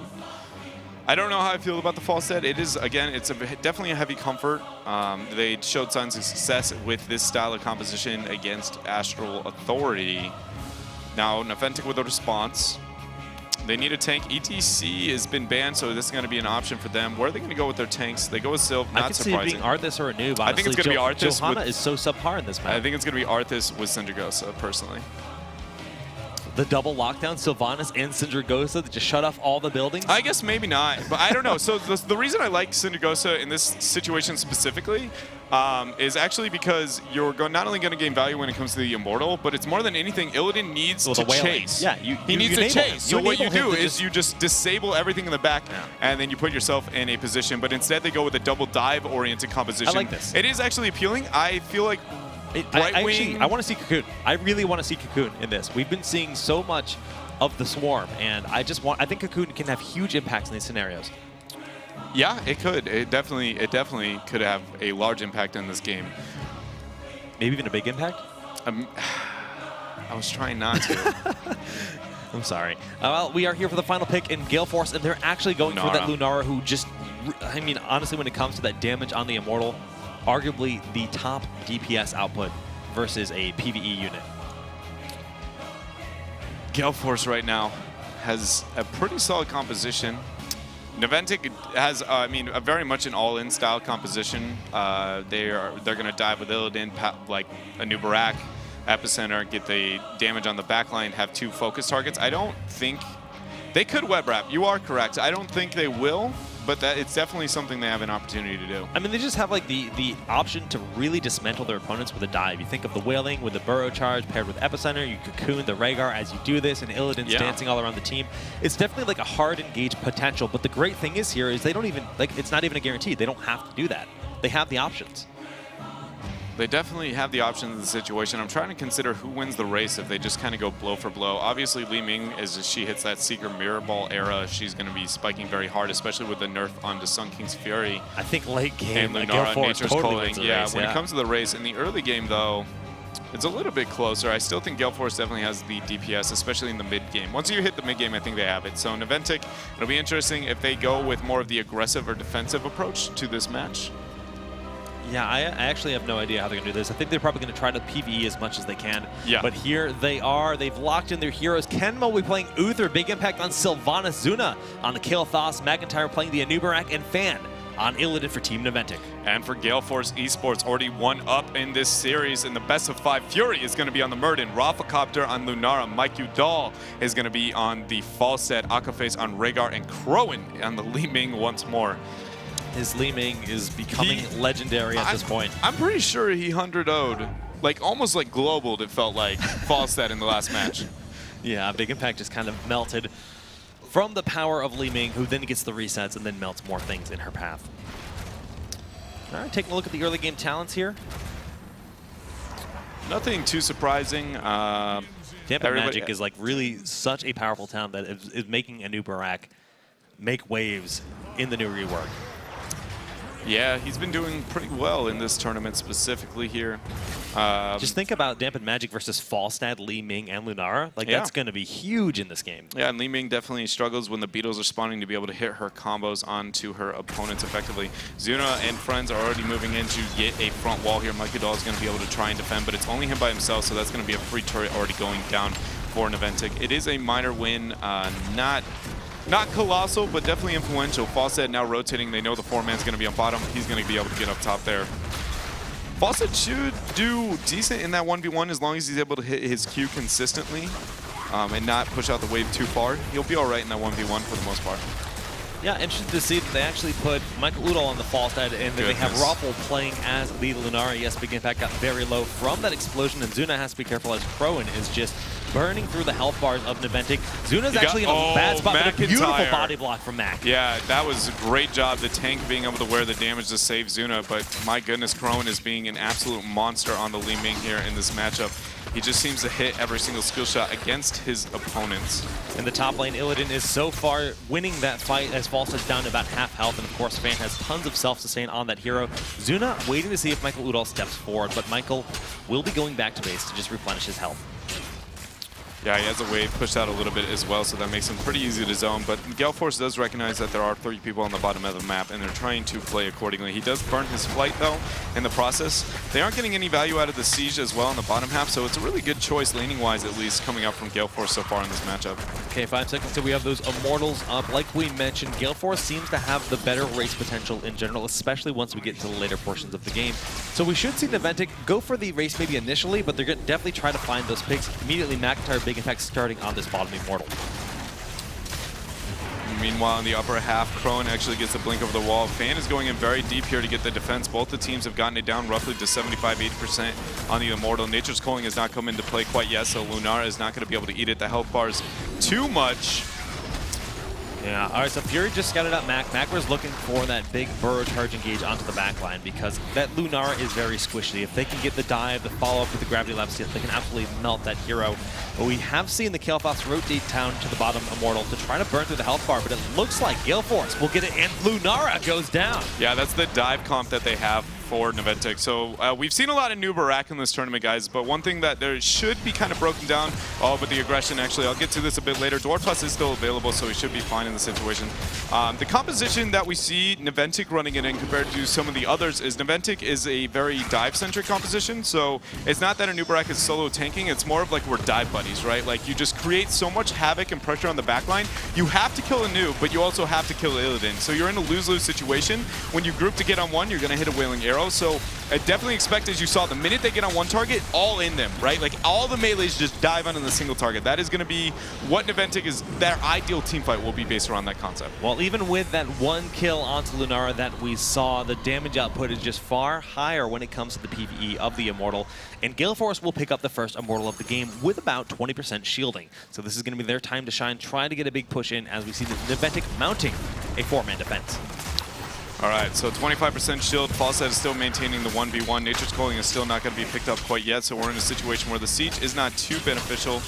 I don't know how I feel about the Falstad. It is, again, it's definitely a heavy comfort. They showed signs of success with this style of composition against Astral Authority. Now, Naventic with a response. They need a tank. ETC has been banned, so this is going to be an option for them. Where are they going to go with their tanks? They go with Sylv, not surprising. I can see it being Arthas or a noob, honestly. I think it's going to be Arthas. Johanna is so subpar in this map. I think it's going to be Arthas with Syndragosa, personally. the double lockdown, Sylvanas and Syndragosa, that just shut off all the buildings? I guess maybe not, but I don't know. So the reason I like Syndragosa in this situation specifically is actually because you're not only going to gain value when it comes to the Immortal, but it's more than anything, Illidan needs to chase. Yeah, he needs to chase. So what you do is you just disable everything in the back, and then you put yourself in a position. But instead, they go with a double dive-oriented composition. I like this. It is actually appealing. I feel like I want to see Cocoon. I really want to see Cocoon in this. We've been seeing so much of the Swarm, and I think Cocoon can have huge impacts in these scenarios. Yeah, it could. It definitely could have a large impact in this game. Maybe even a big impact? I was trying not to. I'm sorry. Well, we are here for the final pick in Gale Force, and they're actually going for that Lunara, who just, I mean, honestly, when it comes to that damage on the Immortal, arguably the top DPS output versus a PvE unit. Gale Force right now has a pretty solid composition. Naventic has, I mean, a very much an all-in style composition. They're going to dive with Illidan, like a new Barak, Epicenter, get the damage on the backline, have 2 focus targets. I don't think they could web wrap. You are correct. I don't think they will, but it's definitely something they have an opportunity to do. I mean, they just have like the option to really dismantle their opponents with a dive. You think of the Wailing with the Burrow Charge paired with Epicenter. You cocoon the Rhaegar as you do this, and Illidan's dancing all around the team. It's definitely like a hard engage potential, but the great thing is here is they don't even, like, it's not even a guarantee. They don't have to do that. They have the options. They definitely have the options in the situation. I'm trying to consider who wins the race if they just kind of go blow for blow. Obviously, Li Ming, as she hits that Seeker Mirror Ball era, she's going to be spiking very hard, especially with the nerf onto Sun King's Fury. I think late game, and Lunara, Nature's Calling. Race, when it comes to the race, in the early game, though, it's a little bit closer. I still think Gale Force definitely has the DPS, especially in the mid game. Once you hit the mid game, I think they have it. So Naventic, it'll be interesting if they go with more of the aggressive or defensive approach to this match. Yeah, I actually have no idea how they're going to do this. I think they're probably going to try to PvE as much as they can. Yeah. But here they are. They've locked in their heroes. Kenmo will be playing Uther. Big impact on Sylvanas. Zuna on the Kael'thas. McIntyre playing the Anubarak. And Fan on Illidan for Team Naventic. And for Gale Force eSports, already 1 up in this series in the best of 5. Fury is going to be on the Murden. Rafacopter on Lunara. Mike Udall is going to be on the Falset. Akaface on Rhaegar. And Crowan on the Li Ming once more. His Li Ming is becoming legendary at this point. I'm pretty sure he 100-0'd, like almost like globaled, it felt like, Falstad in the last match. Yeah, Big Impact just kind of melted from the power of Li Ming, who then gets the resets and then melts more things in her path. All right, taking a look at the early game talents here. Nothing too surprising. Dampen Magic is like really such a powerful talent that is making a new Barak make waves in the new rework. Yeah, he's been doing pretty well in this tournament specifically here. Just think about Dampen Magic versus Falstad, Li Ming, and Lunara. Like, that's going to be huge in this game. Yeah, and Li Ming definitely struggles when the Beatles are spawning to be able to hit her combos onto her opponents effectively. Zuna and friends are already moving in to get a front wall here. Mike Udall is going to be able to try and defend, but it's only him by himself, so that's going to be a free turret already going down for Naventic. It is a minor win, not colossal, but definitely influential. Fawcett now rotating. They know the 4-man's going to be on bottom. He's going to be able to get up top there. Fawcett should do decent in that 1v1 as long as he's able to hit his Q consistently and not push out the wave too far. He'll be all right in that 1v1 for the most part. Yeah, interesting to see that they actually put Michael Udall on the Falstad, and then they have Raffle playing as the Lunara. Yes, Big Impact got very low from that explosion, and Zuna has to be careful as Crowan is just burning through the health bars of Naventic. Zuna's actually in a bad spot, but a beautiful body block from Mac. Yeah, that was a great job. The tank being able to wear the damage to save Zuna, but my goodness, Crowan is being an absolute monster on the Li Ming here in this matchup. He just seems to hit every single skill shot against his opponents. In the top lane, Illidan is so far winning that fight as Falsta's down to about half health, and of course Fan has tons of self-sustain on that hero. Zuna waiting to see if Michael Udall steps forward, but Michael will be going back to base to just replenish his health. Yeah, he has a wave pushed out a little bit as well, so that makes him pretty easy to zone. But Gale Force does recognize that there are 3 people on the bottom of the map, and they're trying to play accordingly. He does burn his flight, though, in the process. They aren't getting any value out of the siege as well in the bottom half, so it's a really good choice, laning-wise at least, coming up from Gale Force so far in this matchup. Okay, 5 seconds till we have those Immortals up. Like we mentioned, Gale Force seems to have the better race potential in general, especially once we get to the later portions of the game. So we should see Naventic go for the race maybe initially, but they're going to definitely try to find those picks. Immediately, McIntyre, Big big impact starting on this bottom Immortal. Meanwhile, in the upper half, Crone actually gets the blink over the wall. Fan is going in very deep here to get the defense. Both the teams have gotten it down roughly to 75–80% on the Immortal. Nature's Calling has not come into play quite yet, so Lunara is not going to be able to eat at the health bars too much. Yeah, all right, so Fury just scouted out Mac. Mac was looking for that big burrow charge engage onto the backline because that Lunara is very squishy. If they can get the dive, the follow-up with the Gravity Lab Seal, they can absolutely melt that hero. But we have seen the Gale Force rotate down to the bottom Immortal to try to burn through the health bar, but it looks like Gale Force will get it, and Lunara goes down. Yeah, that's the dive comp that they have for Naventic. So we've seen a lot of new Barak in this tournament, guys, but one thing that there should be kind of broken down, but the aggression, actually, I'll get to this a bit later. Dwarf Plus is still available, so he should be fine in the situation. The composition that we see Naventic running it in compared to some of the others is Naventic is a very dive-centric composition, so it's not that a new Barak is solo tanking, it's more of like we're dive buddies, right? Like you just create so much havoc and pressure on the backline. You have to kill a noob, but you also have to kill Illidan. So you're in a lose-lose situation. When you group to get on one, you're going to hit a Wailing Arrow. So I definitely expect, as you saw, the minute they get on one target, all in them, right? Like all the melees just dive on in the single target. That is going to be what Naventic is, their ideal team fight will be based around that concept. Well, even with that one kill onto Lunara that we saw, the damage output is just far higher when it comes to the PvE of the Immortal. And Gale Force will pick up the first Immortal of the game with about 20% shielding. So this is going to be their time to shine, trying to get a big push in as we see the Naventic mounting a 4-man defense. All right, so 25% shield. Falset is still maintaining the 1v1. Nature's Calling is still not going to be picked up quite yet, so we're in a situation where the siege is not too beneficial.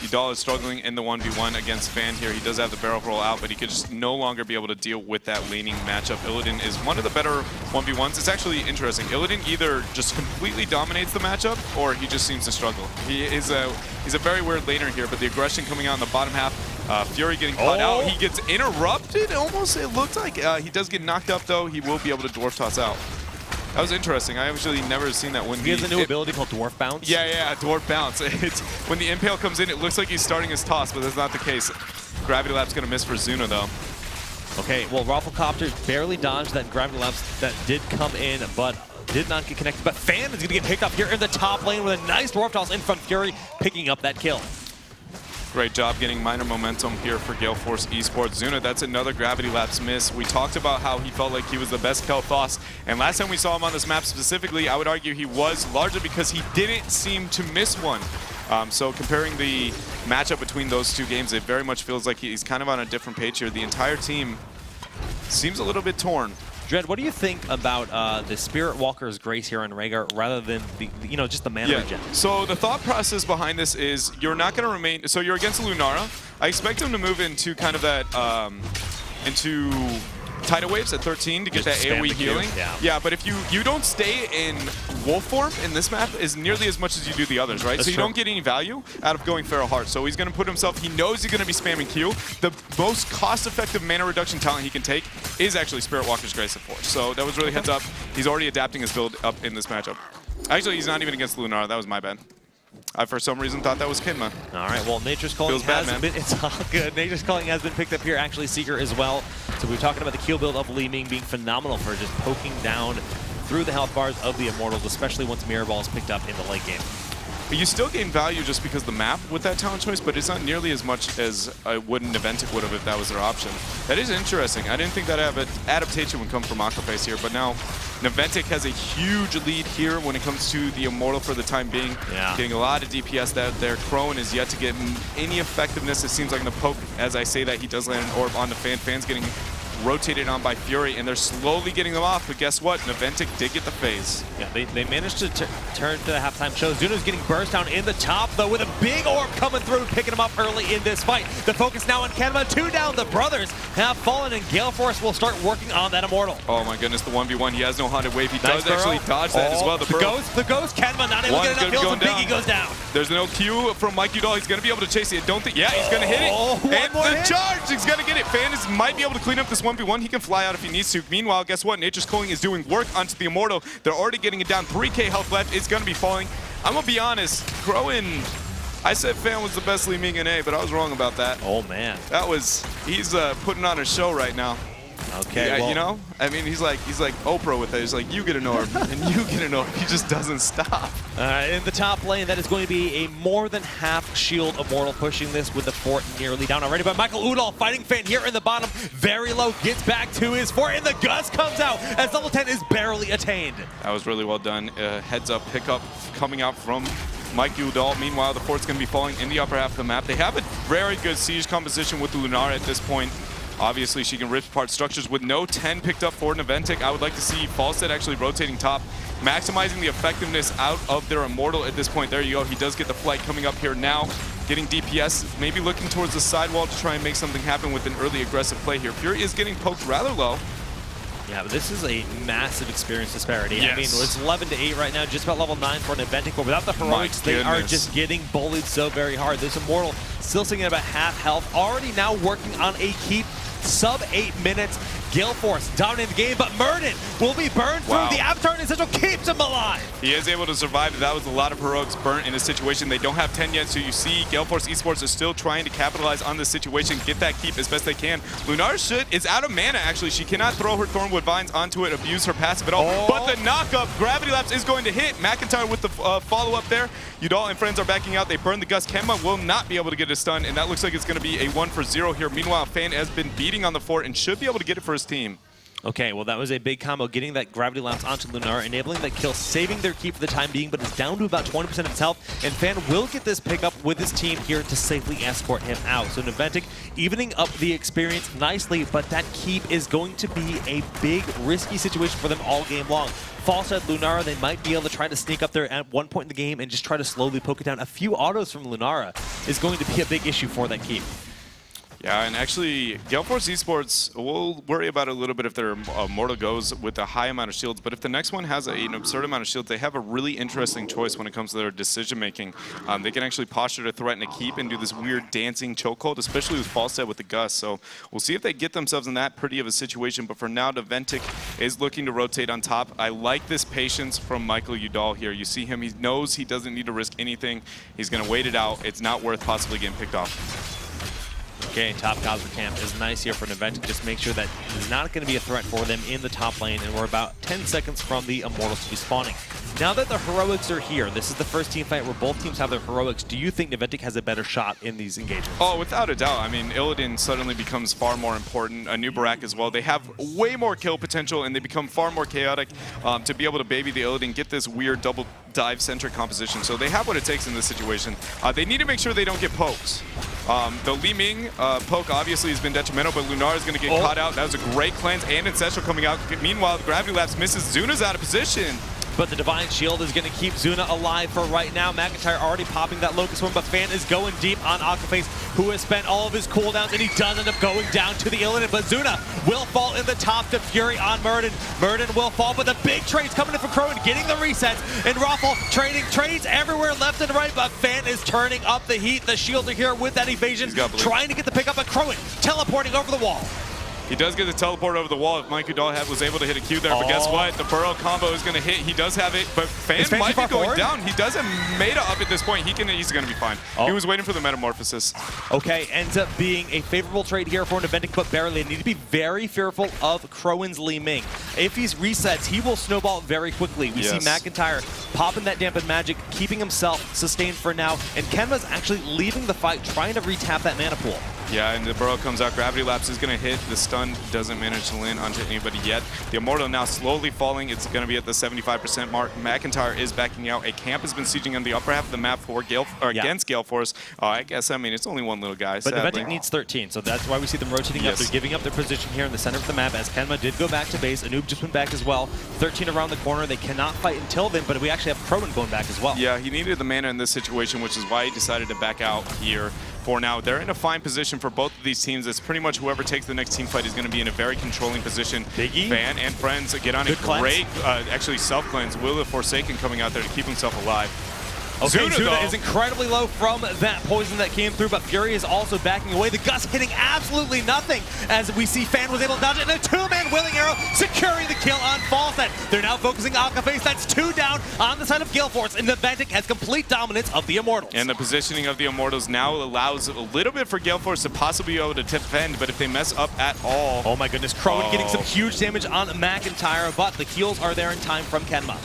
Udal is struggling in the 1v1 against Fan here. He does have the barrel roll out, but he could just no longer be able to deal with that laning matchup. Illidan is one of the better 1v1s. It's actually interesting. Illidan either just completely dominates the matchup, or he just seems to struggle. He's a very weird laner here, but the aggression coming out in the bottom half, Fury getting caught out. He gets interrupted almost, it looked like. He does get knocked up, though. He will be able to Dwarf Toss out. That was interesting. I actually never seen that when he has a new ability called Dwarf Bounce. Yeah, Dwarf Bounce. It's when the Impale comes in, it looks like he's starting his toss, but that's not the case. Gravity Lab's going to miss for Zuna, though. Okay, well, Rafflecopter barely dodged that Gravity Labs that did come in, but did not get connected. But Fan is going to get picked up here in the top lane with a nice Dwarf Toss in front of Fury, picking up that kill. Great job getting minor momentum here for Gale Force eSports. Zuna, that's another Gravity Labs miss. We talked about how he felt like he was the best Kel'Thas, and last time we saw him on this map specifically, I would argue he was, largely because he didn't seem to miss one. So comparing the matchup between those two games, it very much feels like he's kind of on a different page here. The entire team seems a little bit torn. Dread, what do you think about the Spirit Walker's Grace here on Rhaegar rather than the just the mana regen? So the thought process behind this is you're not going to remain. So you're against Lunara. I expect him to move into kind of that into Tidal Waves at 13 to get that AoE healing. Yeah, but if you don't stay in Wolf form in this map as nearly as much as you do the others, right? That's so you don't get any value out of going Feral Heart. So he's going to put himself, he knows he's going to be spamming Q. The most cost-effective mana reduction talent he can take is actually Spirit Walker's Grace of Force. So that was really heads up. He's already adapting his build up in this matchup. Actually, he's not even against Lunara. That was my bad. I, for some reason, thought that was Kinma. All right, well, Nature's Calling has been, it's all good. Nature's Calling has been picked up here, actually Seeker as well. So we're talking about the Q build of Li Ming being phenomenal for just poking down through the health bars of the Immortals, especially once Mirror Ball is picked up in the late game. You still gain value just because the map with that talent choice, but it's not nearly as much as I wouldn't Naventic would have if that was their option. That is interesting. I didn't think that adaptation would come from Aquaface here, but now Naventic has a huge lead here when it comes to the Immortal for the time being. Yeah. Getting a lot of DPS that their Crone is yet to get any effectiveness. It seems like in the poke, as I say that, he does land an orb on the Fan. Fan's getting rotated on by Fury, and they're slowly getting them off, but guess what? Naventic did get the phase. Yeah, they managed to turn to the halftime show. Zuna's getting burst down in the top, though, with a big orb coming through, picking him up early in this fight. The focus now on Kenma. 2 down. The brothers have fallen, and Gale Force will start working on that Immortal. Oh my goodness, the 1v1. He has no haunted wave. He does actually dodge that as well. The ghost, Kenma not able to get enough kills, and Biggie goes down. There's no Q from Mike Udall. He's going to be able to chase it. Don't think, yeah, he's going to hit it. And the charge, he's going to get it. Fan might be able to clean up this 1v1. He can fly out if he needs to. Meanwhile, guess what? Nature's Calling is doing work onto the Immortal. They're already getting it down. 3k health left. It's going to be falling. I'm going to be honest. Crowan, I said Fan was the best Li Ming in A, but I was wrong about that. Oh, man. He's putting on a show right now. Okay, yeah, well, you know, I mean, he's like Oprah with it. He's like, you get an orb, and you get an orb. He just doesn't stop. In the top lane, that is going to be a more than half shield Immortal pushing this with the fort nearly down already. But Michael Udall fighting Fan here in the bottom, very low, gets back to his fort, and the gust comes out as level 10 is barely attained. That was really well done. Heads up pickup coming out from Mike Udall. Meanwhile, the fort's going to be falling in the upper half of the map. They have a very good siege composition with the Lunara at this point. Obviously, she can rip apart structures with no 10 picked up for Naventic. I would like to see Falstead actually rotating top, maximizing the effectiveness out of their Immortal at this point. There you go. He does get the flight coming up here now, getting DPS, maybe looking towards the sidewall to try and make something happen with an early aggressive play here. Fury is getting poked rather low. Yeah, but this is a massive experience disparity. Yes. I mean, it's 11 to 8 right now, just about level 9 for Naventic, but without the heroics, they are just getting bullied so very hard. This Immortal still sitting at about half health, already now working on a keep, sub 8 minutes. Gale Force dominating the game, but Murden will be burned through. The Avatar and Essential keeps him alive. He is able to survive. That was a lot of heroics burnt in a situation. They don't have 10 yet, so you see Gale Force eSports is still trying to capitalize on this situation, get that keep as best they can. Lunar is out of mana, actually. She cannot throw her Thornwood Vines onto it, abuse her passive at all. But the knock-up, Gravity Lapse is going to hit. McIntyre with the follow-up there. Udall and friends are backing out. They burn the Gust. Kenma will not be able to get a stun, and that looks like it's going to be a 1-for-0 here. Meanwhile, Fan has been beating on the fort and should be able to get it for his team. Okay, well, that was a big combo, getting that Gravity Lapse onto Lunar, enabling that kill, saving their keep for the time being, but is down to about 20% of its health, and Fan will get this pickup with his team here to safely escort him out. So Naventic evening up the experience nicely, but that keep is going to be a big, risky situation for them all game long. Falstead, Lunara, they might be able to try to sneak up there at one point in the game and just try to slowly poke it down. A few autos from Lunara is going to be a big issue for that keep. Yeah, and actually, Gale Force eSports, we'll worry about it a little bit if their Immortal goes with a high amount of shields, but if the next one has an absurd amount of shields, they have a really interesting choice when it comes to their decision-making. They can actually posture to threaten a keep and do this weird dancing chokehold, especially with Falstead with the Gust. So we'll see if they get themselves in that pretty of a situation, but for now, Naventic is looking to rotate on top. I like this patience from Michael Udall here. You see him, he knows he doesn't need to risk anything. He's going to wait it out. It's not worth possibly getting picked off. Okay, top Cosmic Camp is nice here for Naventic. Just make sure that it's not going to be a threat for them in the top lane, and we're about 10 seconds from the Immortals to be spawning. Now that the heroics are here, this is the first team fight where both teams have their heroics. Do you think Naventic has a better shot in these engagements? Oh, without a doubt. I mean, Illidan suddenly becomes far more important. A new Barak as well. They have way more kill potential, and they become far more chaotic to be able to baby the Illidan, get this weird double dive-centric composition. So they have what it takes in this situation. They need to make sure they don't get pokes. The Li Ming poke obviously has been detrimental, but Lunar is going to get caught out. That was a great cleanse and Ancestral coming out. Meanwhile, the Gravity Lapse misses. Zuna's out of position. But the Divine Shield is going to keep Zuna alive for right now. McIntyre already popping that Locust Worm, but Fan is going deep on Aquaface, who has spent all of his cooldowns, and he does end up going down to the Illidan. But Zuna will fall in the top to Fury on Murden. Murden will fall, but the big trades coming in for Crowan, getting the resets. And Raffle trading trades everywhere left and right, but Fan is turning up the heat. The shields are here with that evasion, trying to get the pick up, but Crowan teleporting over the wall. He does get the teleport over the wall if Mike Udall was able to hit a Q there, but guess what? The Burrow combo is going to hit. He does have it, but Fan might be going down. He does have Meta up at this point. He's going to be fine. He was waiting for the Metamorphosis. Okay, ends up being a favorable trade here for Naventic, but barely. They need to be very fearful of Crowan's Li Ming. If he resets, he will snowball very quickly. We see McIntyre popping that dampened magic, keeping himself sustained for now, and Kenma's actually leaving the fight, trying to retap that mana pool. Yeah, and the Burrow comes out. Gravity Lapse is going to hit. The stun doesn't manage to land onto anybody yet. The Immortal now slowly falling. It's going to be at the 75% mark. McIntyre is backing out. A camp has been sieging on the upper half of the map for against Gale Force. I guess, I mean, it's only one little guy, But Naventic needs 13, so that's why we see them rotating up. They're giving up their position here in the center of the map as Kenma did go back to base. Anub just went back as well. 13 around the corner. They cannot fight until then, but we actually have Crowan going back as well. Yeah, he needed the mana in this situation, which is why he decided to back out here. For now, they're in a fine position for both of these teams. It's pretty much whoever takes the next team fight is going to be in a very controlling position. Biggie. Fan and friends get on a great, actually self-cleanse. Will the Forsaken coming out there to keep himself alive. Okay, Zuna though, is incredibly low from that poison that came through, but Fury is also backing away. The gust hitting absolutely nothing as we see Fan was able to dodge it, and a two-man Willing Arrow securing the kill on Falset. They're now focusing Akaface. That's 2 down on the side of Gale Force, and Naventic has complete dominance of the Immortals. And the positioning of the Immortals now allows a little bit for Gale Force to possibly be able to defend, but if they mess up at all... Oh my goodness, Crone getting some huge damage on McIntyre, but the heals are there in time from Kenma.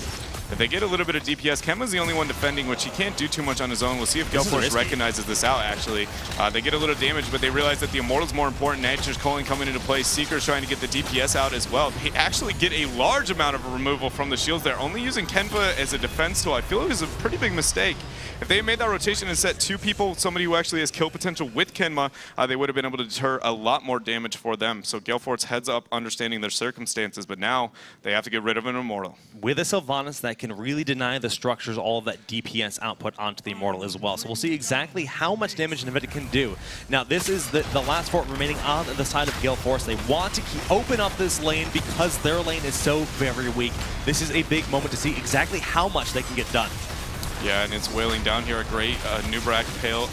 If they get a little bit of DPS, Kenma's the only one defending, which he can't do too much on his own. We'll see if Gale Force recognizes this out, actually. They get a little damage, but they realize that the Immortal's more important. Nature's Calling coming into play. Seeker's trying to get the DPS out as well. They actually get a large amount of removal from the shields. They're only using Kenva as a defense tool. I feel it was a pretty big mistake. If they had made that rotation and set 2 people, somebody who actually has kill potential with Kenma, they would have been able to deter a lot more damage for them. So Gale Force heads up, understanding their circumstances, but now they have to get rid of an Immortal. With a Sylvanas that can really deny the structures all of that DPS output onto the Immortal as well. So we'll see exactly how much damage Naventic can do. Now this is the last fort remaining on the side of Gale Force. They want to open up this lane because their lane is so very weak. This is a big moment to see exactly how much they can get done. Yeah, and it's wailing down here. A great Nubrak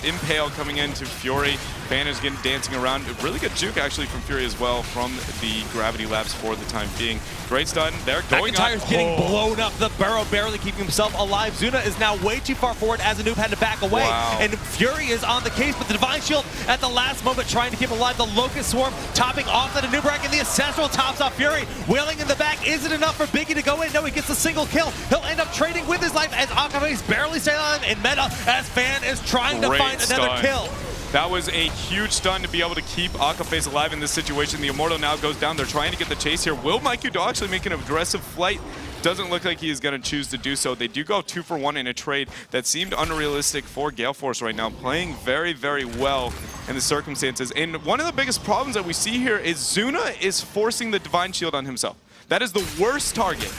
Impale coming into Fury. Fan is dancing around. A really good juke, actually, from Fury as well, from the Gravity Labs for the time being. Great stun. They're going on. McIntyre's getting blown up. The Burrow barely keeping himself alive. Zuna is now way too far forward as the noob had to back away. Wow. And Fury is on the case, but the Divine Shield at the last moment trying to keep alive. The Locust Swarm topping off that Nubrak, and the Ancestral tops off Fury. Wailing in the back. Is it enough for Biggie to go in? No, he gets a single kill. He'll end up trading with his life as Akaface barely staying alive in meta as Fan is trying to find another kill. That was a huge stun to be able to keep Akaface alive in this situation. The Immortal now goes down. They're trying to get the chase here. Will Maikyudo actually make an aggressive flight? Doesn't look like he is going to choose to do so. They do go 2 for 1 in a trade that seemed unrealistic for Gale Force right now, playing very, very well in the circumstances. And one of the biggest problems that we see here is Zuna is forcing the Divine Shield on himself. That is the worst target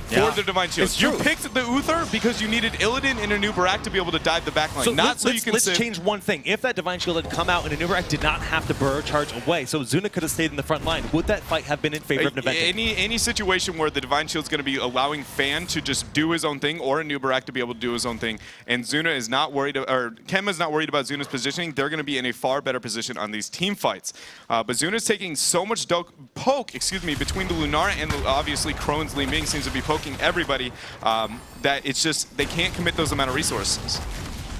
for the Divine Shield. You picked the Uther because you needed Illidan and a Nubarak to be able to dive the backline. So let's change one thing. If that Divine Shield had come out and a Nubarak did not have to burrow charge away, so Zuna could have stayed in the front line, would that fight have been in favor of Naventic? Any situation where the Divine Shield's going to be allowing Fan to just do his own thing, or a Nubarak to be able to do his own thing, and Zuna is not worried, or Kenma's not worried about Zuna's positioning, they're going to be in a far better position on these team fights. But Zuna's taking so much poke between the Lunara and obviously Crone's Li Ming seems to be poking everybody. That it's just, they can't commit those amount of resources.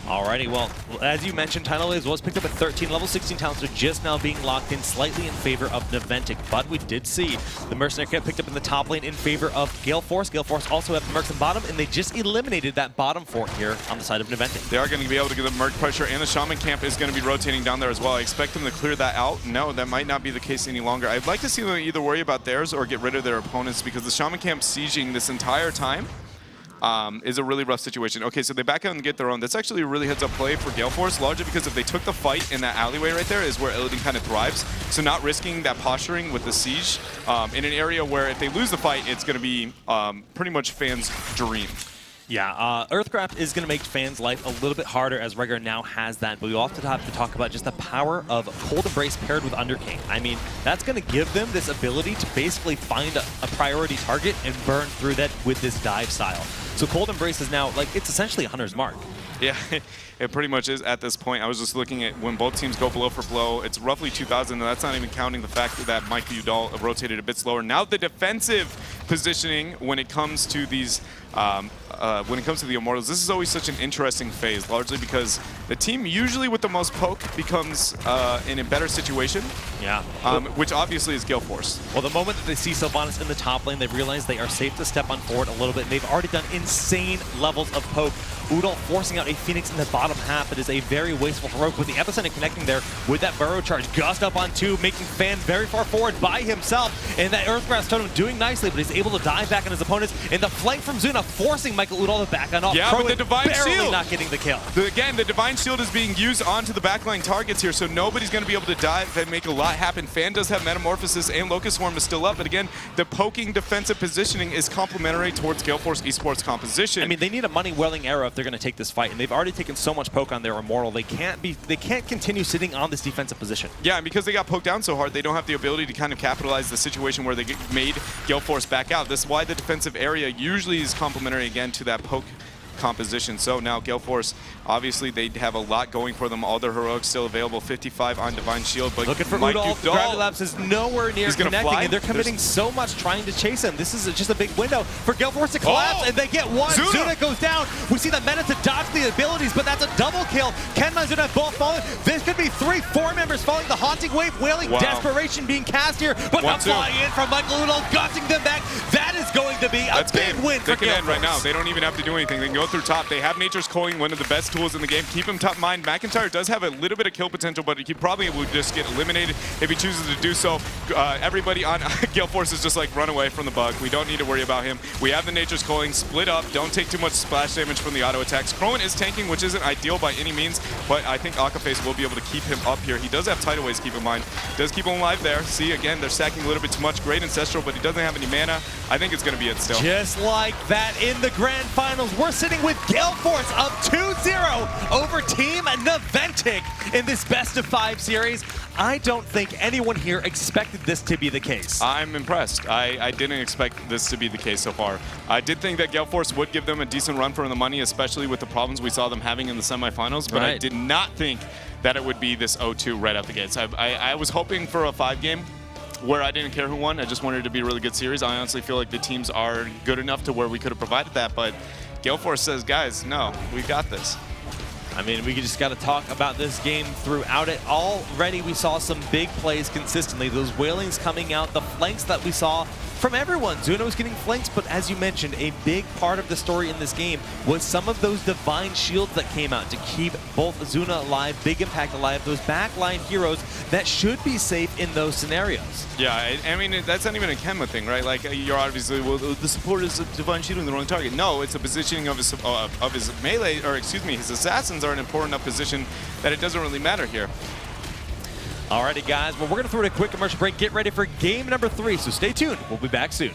Alrighty, well, as you mentioned, Tidal Waves was picked up at 13. Level 16 talents are just now being locked in slightly in favor of Naventic, but we did see the Mercenary get picked up in the top lane in favor of Gale Force. Gale Force also have the Mercs in bottom, and they just eliminated that bottom fort here on the side of Naventic. They are going to be able to get the Merc pressure, and the Shaman camp is going to be rotating down there as well. I expect them to clear that out. No, that might not be the case any longer. I'd like to see them either worry about theirs or get rid of their opponents, because the Shaman camp sieging this entire time is a really rough situation. Okay, so they back out and get their own. That's actually a really heads-up play for Gale Force, largely because if they took the fight in that alleyway right there is where Illidan kind of thrives. So not risking that posturing with the siege in an area where if they lose the fight, it's going to be pretty much Fan's dream. Yeah, Earthcraft is going to make Fan's life a little bit harder as Rengar now has that, but we also have to talk about just the power of Cold Embrace paired with Underking. I mean, that's going to give them this ability to basically find a priority target and burn through that with this dive style. So Cold Embrace is now, like, it's essentially a Hunter's Mark. Yeah, it pretty much is at this point. I was just looking at when both teams go blow for blow, it's roughly 2,000, and that's not even counting the fact that Mike Udall rotated a bit slower. Now the defensive positioning when it comes to these, when it comes to the Immortals, this is always such an interesting phase, largely because the team usually with the most poke becomes in a better situation. Yeah. Which obviously is Gale Force. Well, the moment that they see Sylvanas in the top lane, they realize they are safe to step on forward a little bit. They've already done insane levels of poke. Udall forcing out a Phoenix in the bottom half. It is a very wasteful heroic with the Epicenter connecting there with that burrow charge. Gust up on 2, making Fan very far forward by himself. And that Earthgrass Totem doing nicely, but he's able to dive back on his opponents. And the flank from Zuna forcing Michael Udall to back on off. Yeah, but the Divine Shield not getting the kill. Again, the Divine Shield is being used onto the backline targets here, so nobody's going to be able to dive and make a lot happen. Fan does have Metamorphosis, and Locust Swarm is still up, but again, the poking defensive positioning is complementary towards Gale Force eSports composition. I mean, they need a money-welling arrow if they're going to take this fight, and they've already taken so much poke on their Immortal. They can't continue sitting on this defensive position. Yeah, and because they got poked down so hard, they don't have the ability to kind of capitalize the situation where they made Gale Force back out. This is why the defensive area usually is complementary again to that poke composition. So now Gale Force, obviously they have a lot going for them. All their heroics still available. 55 on Divine Shield, but looking for Udall. The Gravity Lapse is nowhere near connecting, and they're committing so much trying to chase him. This is just a big window for Gale Force to collapse, and they get one. Zuna goes down. We see the Meta to dodge the abilities, but that's a double kill. Kenma and Zuna have both fallen. This could be 4 members falling. The Haunting Wave, Wailing Desperation being cast here, but the fly in from Michael Udall, gushing them back. That is going to be a big win for Gale Force. They can end right now. They don't even have to do anything. They can go through top. They have Nature's Coin, one of the best tools in the game. Keep him top mind. McIntyre does have a little bit of kill potential, but he probably would just get eliminated if he chooses to do so. Everybody on Gale Force is just like, run away from the bug. We don't need to worry about him. We have the Nature's Coin, split up, don't take too much splash damage from the auto attacks. Crowan is tanking, which isn't ideal by any means, but I think Akaface will be able to keep him up here. He does have Tidal Waves, keep in mind. Does keep him alive there. See, again, they're stacking a little bit too much. Great Ancestral, but he doesn't have any mana. I think it's going to be it still. Just like that in the grand finals, we're sitting with Gale Force up 2-0 over Team Naventic in this best-of-5 series. I don't think anyone here expected this to be the case. I'm impressed. I didn't expect this to be the case so far. I did think that Gale Force would give them a decent run for the money, especially with the problems we saw them having in the semifinals, but I did not think that it would be this 0-2 right out the gates. I was hoping for a 5-game where I didn't care who won. I just wanted it to be a really good series. I honestly feel like the teams are good enough to where we could have provided that, but Gale Force says, guys, no, we got this. I mean, we just got to talk about this game throughout it. Already we saw some big plays consistently. Those Wailings coming out, the flanks that we saw from everyone. Zuna was getting flanks, but as you mentioned, a big part of the story in this game was some of those Divine Shields that came out to keep both Zuna alive, Big Impact alive, those backline heroes that should be safe in those scenarios. Yeah, I mean, that's not even a Kenma thing, right? Like, you're obviously, well, the support is Divine Shielding the wrong target. No, it's a positioning of his melee, or excuse me, his assassins are in an important enough position that it doesn't really matter here. Alrighty, guys. Well, we're going to throw in a quick commercial break. Get ready for game number 3, so stay tuned. We'll be back soon.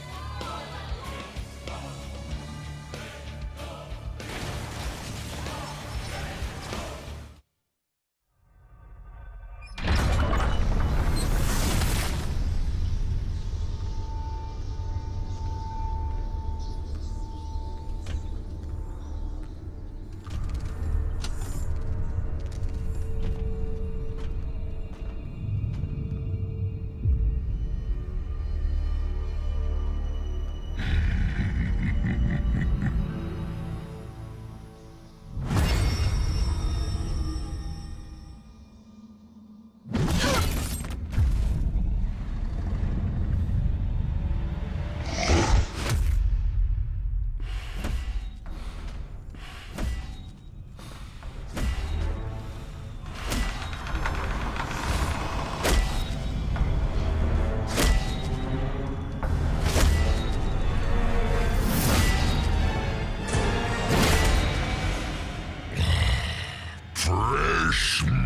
Fresh meat.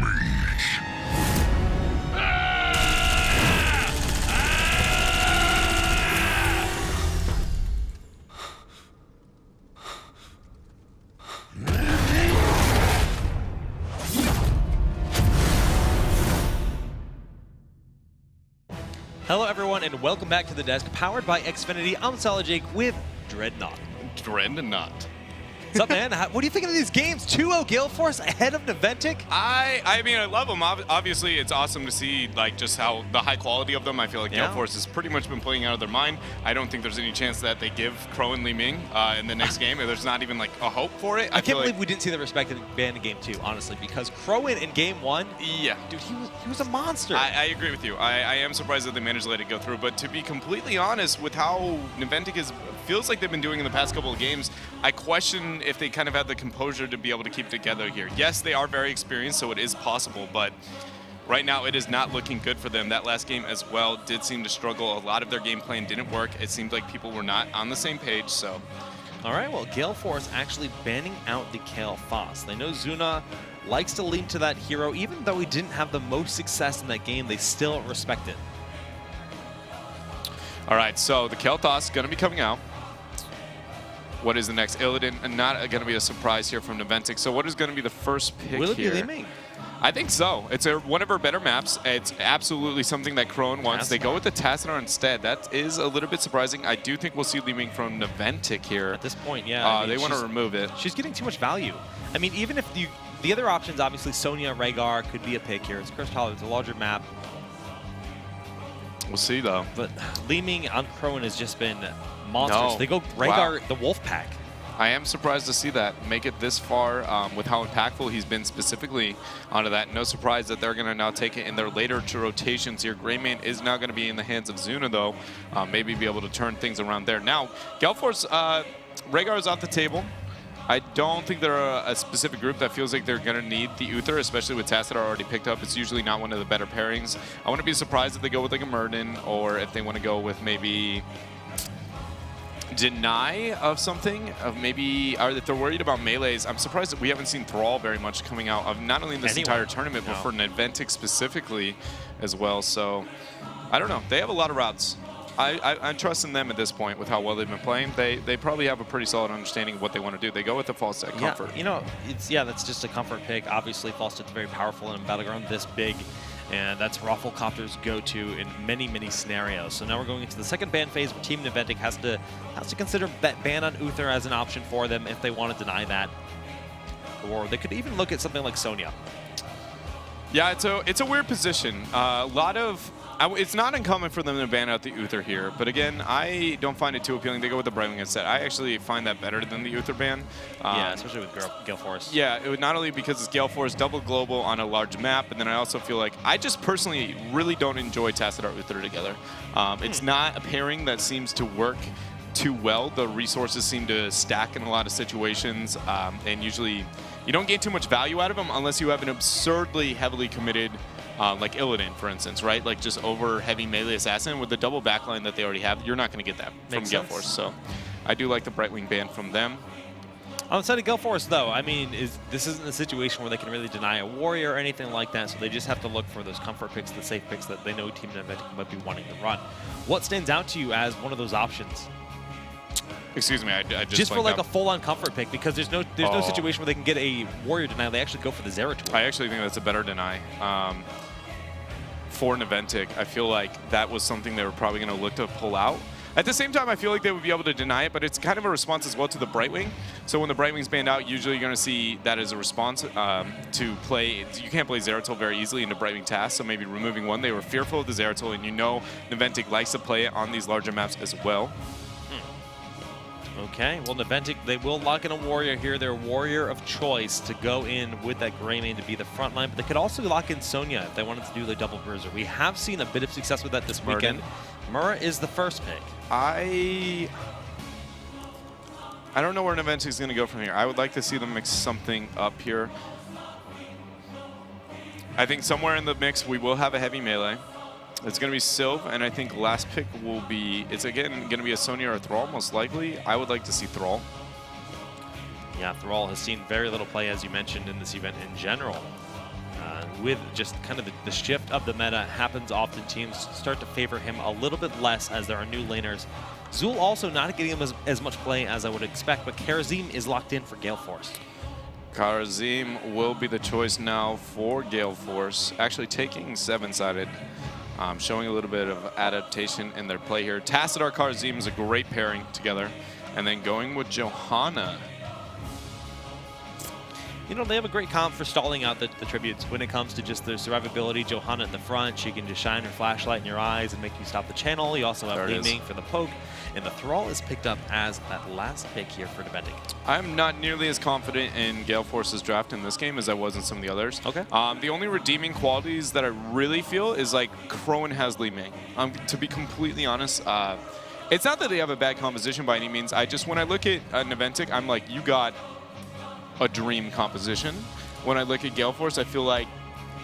Hello, everyone, and welcome back to the desk, powered by Xfinity. I'm Solid Jake with Dreadnought. Dreadnought. What's up, man? What do you think of these games? 2-0 Gale Force ahead of Naventic? I mean, I love them. Obviously, it's awesome to see like just how the high quality of them. I feel like Gale Force has pretty much been playing out of their mind. I don't think there's any chance that they give Crow and Li Ming in the next game. There's not even like a hope for it. I can't believe we didn't see the respected ban in game 2, honestly, because Crow in game 1, yeah, dude, he was a monster. I agree with you. I am surprised that they managed to let it go through. But to be completely honest, with how Naventic feels like they've been doing in the past couple of games, I question if they kind of had the composure to be able to keep it together here. Yes, they are very experienced, so it is possible, but right now it is not looking good for them. That last game as well did seem to struggle. A lot of their game plan didn't work. It seemed like people were not on the same page, so. All right, well, Gale Force actually banning out the Gale Force. They know Zuna likes to lean to that hero. Even though he didn't have the most success in that game, they still respect it. All right, so the Kel'Thas is going to be coming out. What is the next? Illidan, and not going to be a surprise here from Naventic. So what is going to be the first pick here? Will it be Li Ming? I think so. It's one of our better maps. It's absolutely something that Crone wants. They go with the Tassadar instead. That is a little bit surprising. I do think we'll see Li Ming from Naventic here. At this point, yeah. I mean, they want to remove it. She's getting too much value. I mean, even if the other options, obviously, Sonya, Rhaegar could be a pick here. It's Crystal, it's a larger map. We'll see, though. But Li Ming on Crone has just been monstrous. No. They go Rhaegar, Wow. the Wolf Pack. I am surprised to see that make it this far with how impactful he's been specifically onto that. No surprise that they're going to now take it in their later rotations here. Greymane is now going to be in the hands of Zuna, though. Maybe be able to turn things around there. Now, Gale Force, Rhaegar is off the table. I don't think they're a specific group that feels like they're going to need the Uther, especially with Tassadar already picked up. It's usually not one of the better pairings. I wouldn't be surprised if they go with like a Murden, or if they want to go with maybe Deny of something, of maybe, or if they're worried about melees. I'm surprised that we haven't seen Thrall very much coming out of not only in this entire tournament, but for Naventic specifically as well. So, I don't know. They have a lot of routes. I trust in them at this point with how well they've been playing. They probably have a pretty solid understanding of what they want to do. They go with the Falstad Comfort. Yeah, you know, that's just a comfort pick. Obviously, Falstad's very powerful in a battleground this big, and that's Rafflecopter's go-to in many, many scenarios. So now we're going into the second ban phase where Team Naventic has to consider ban on Uther as an option for them if they want to deny that. Or they could even look at something like Sonya. Yeah, it's a weird position. A lot of... It's not uncommon for them to ban out the Uther here, but again, I don't find it too appealing. They go with the Brightwing instead. I actually find that better than the Uther ban. Yeah, especially with Gale Force. Yeah, it would not only because it's Gale Force, double global on a large map, but then I also feel like I just personally really don't enjoy Tassadar Uther together. It's not a pairing that seems to work too well. The resources seem to stack in a lot of situations, and usually you don't gain too much value out of them unless you have an absurdly heavily committed like Illidan, for instance, right? Like just over heavy melee assassin with the double backline that they already have. You're not going to get that from Gale Force. So I do like the Brightwing ban from them. Outside of Gale Force, though, I mean, this isn't a situation where they can really deny a warrior or anything like that, so they just have to look for those comfort picks, the safe picks that they know Team Naventic might be wanting to run. What stands out to you as one of those options? Excuse me, I just for like a full-on comfort pick, because there's no situation where they can get a warrior deny. They actually go for the Zeratul. I actually think that's a better deny. For Naventic, I feel like that was something they were probably going to look to pull out. At the same time, I feel like they would be able to deny it, but it's kind of a response as well to the Brightwing. So when the Brightwing's banned out, usually you're going to see that as a response to play. You can't play Zeratul very easily into Brightwing tasks, so maybe removing one. They were fearful of the Zeratul, and you know Naventic likes to play it on these larger maps as well. Okay, well, Naventic, they will lock in a warrior here, their warrior of choice, to go in with that Greymane to be the front line, but they could also lock in Sonya if they wanted to do the double bruiser. We have seen a bit of success with that this weekend. Murra is the first pick. I don't know where Naventic is going to go from here. I would like to see them mix something up here. I think somewhere in the mix we will have a heavy melee. It's going to be Sylve, and I think last pick will be, it's again going to be a Sonya or a Thrall, most likely. I would like to see Thrall. Yeah, Thrall has seen very little play, as you mentioned, in this event in general. With just kind of the shift of the meta happens often, teams start to favor him a little bit less as there are new laners. Zul also not getting him as much play as I would expect, but Kharazim is locked in for Gale Force. Kharazim will be the choice now for Gale Force, actually taking 7-sided. Showing a little bit of adaptation in their play here. Tassadar Kharazim is a great pairing together. And then going with Johanna. You know, they have a great comp for stalling out the tributes when it comes to just their survivability. Johanna at the front, she can just shine her flashlight in your eyes and make you stop the channel. You also have Li Ming for the poke. And the Thrall is picked up as that last pick here for Naventic. I'm not nearly as confident in Gale Force's draft in this game as I was in some of the others. Okay. The only redeeming qualities that I really feel is like Crone has Li Ming. To be completely honest, it's not that they have a bad composition by any means. When I look at Naventic, I'm like, you got a dream composition. When I look at Gale Force, I feel like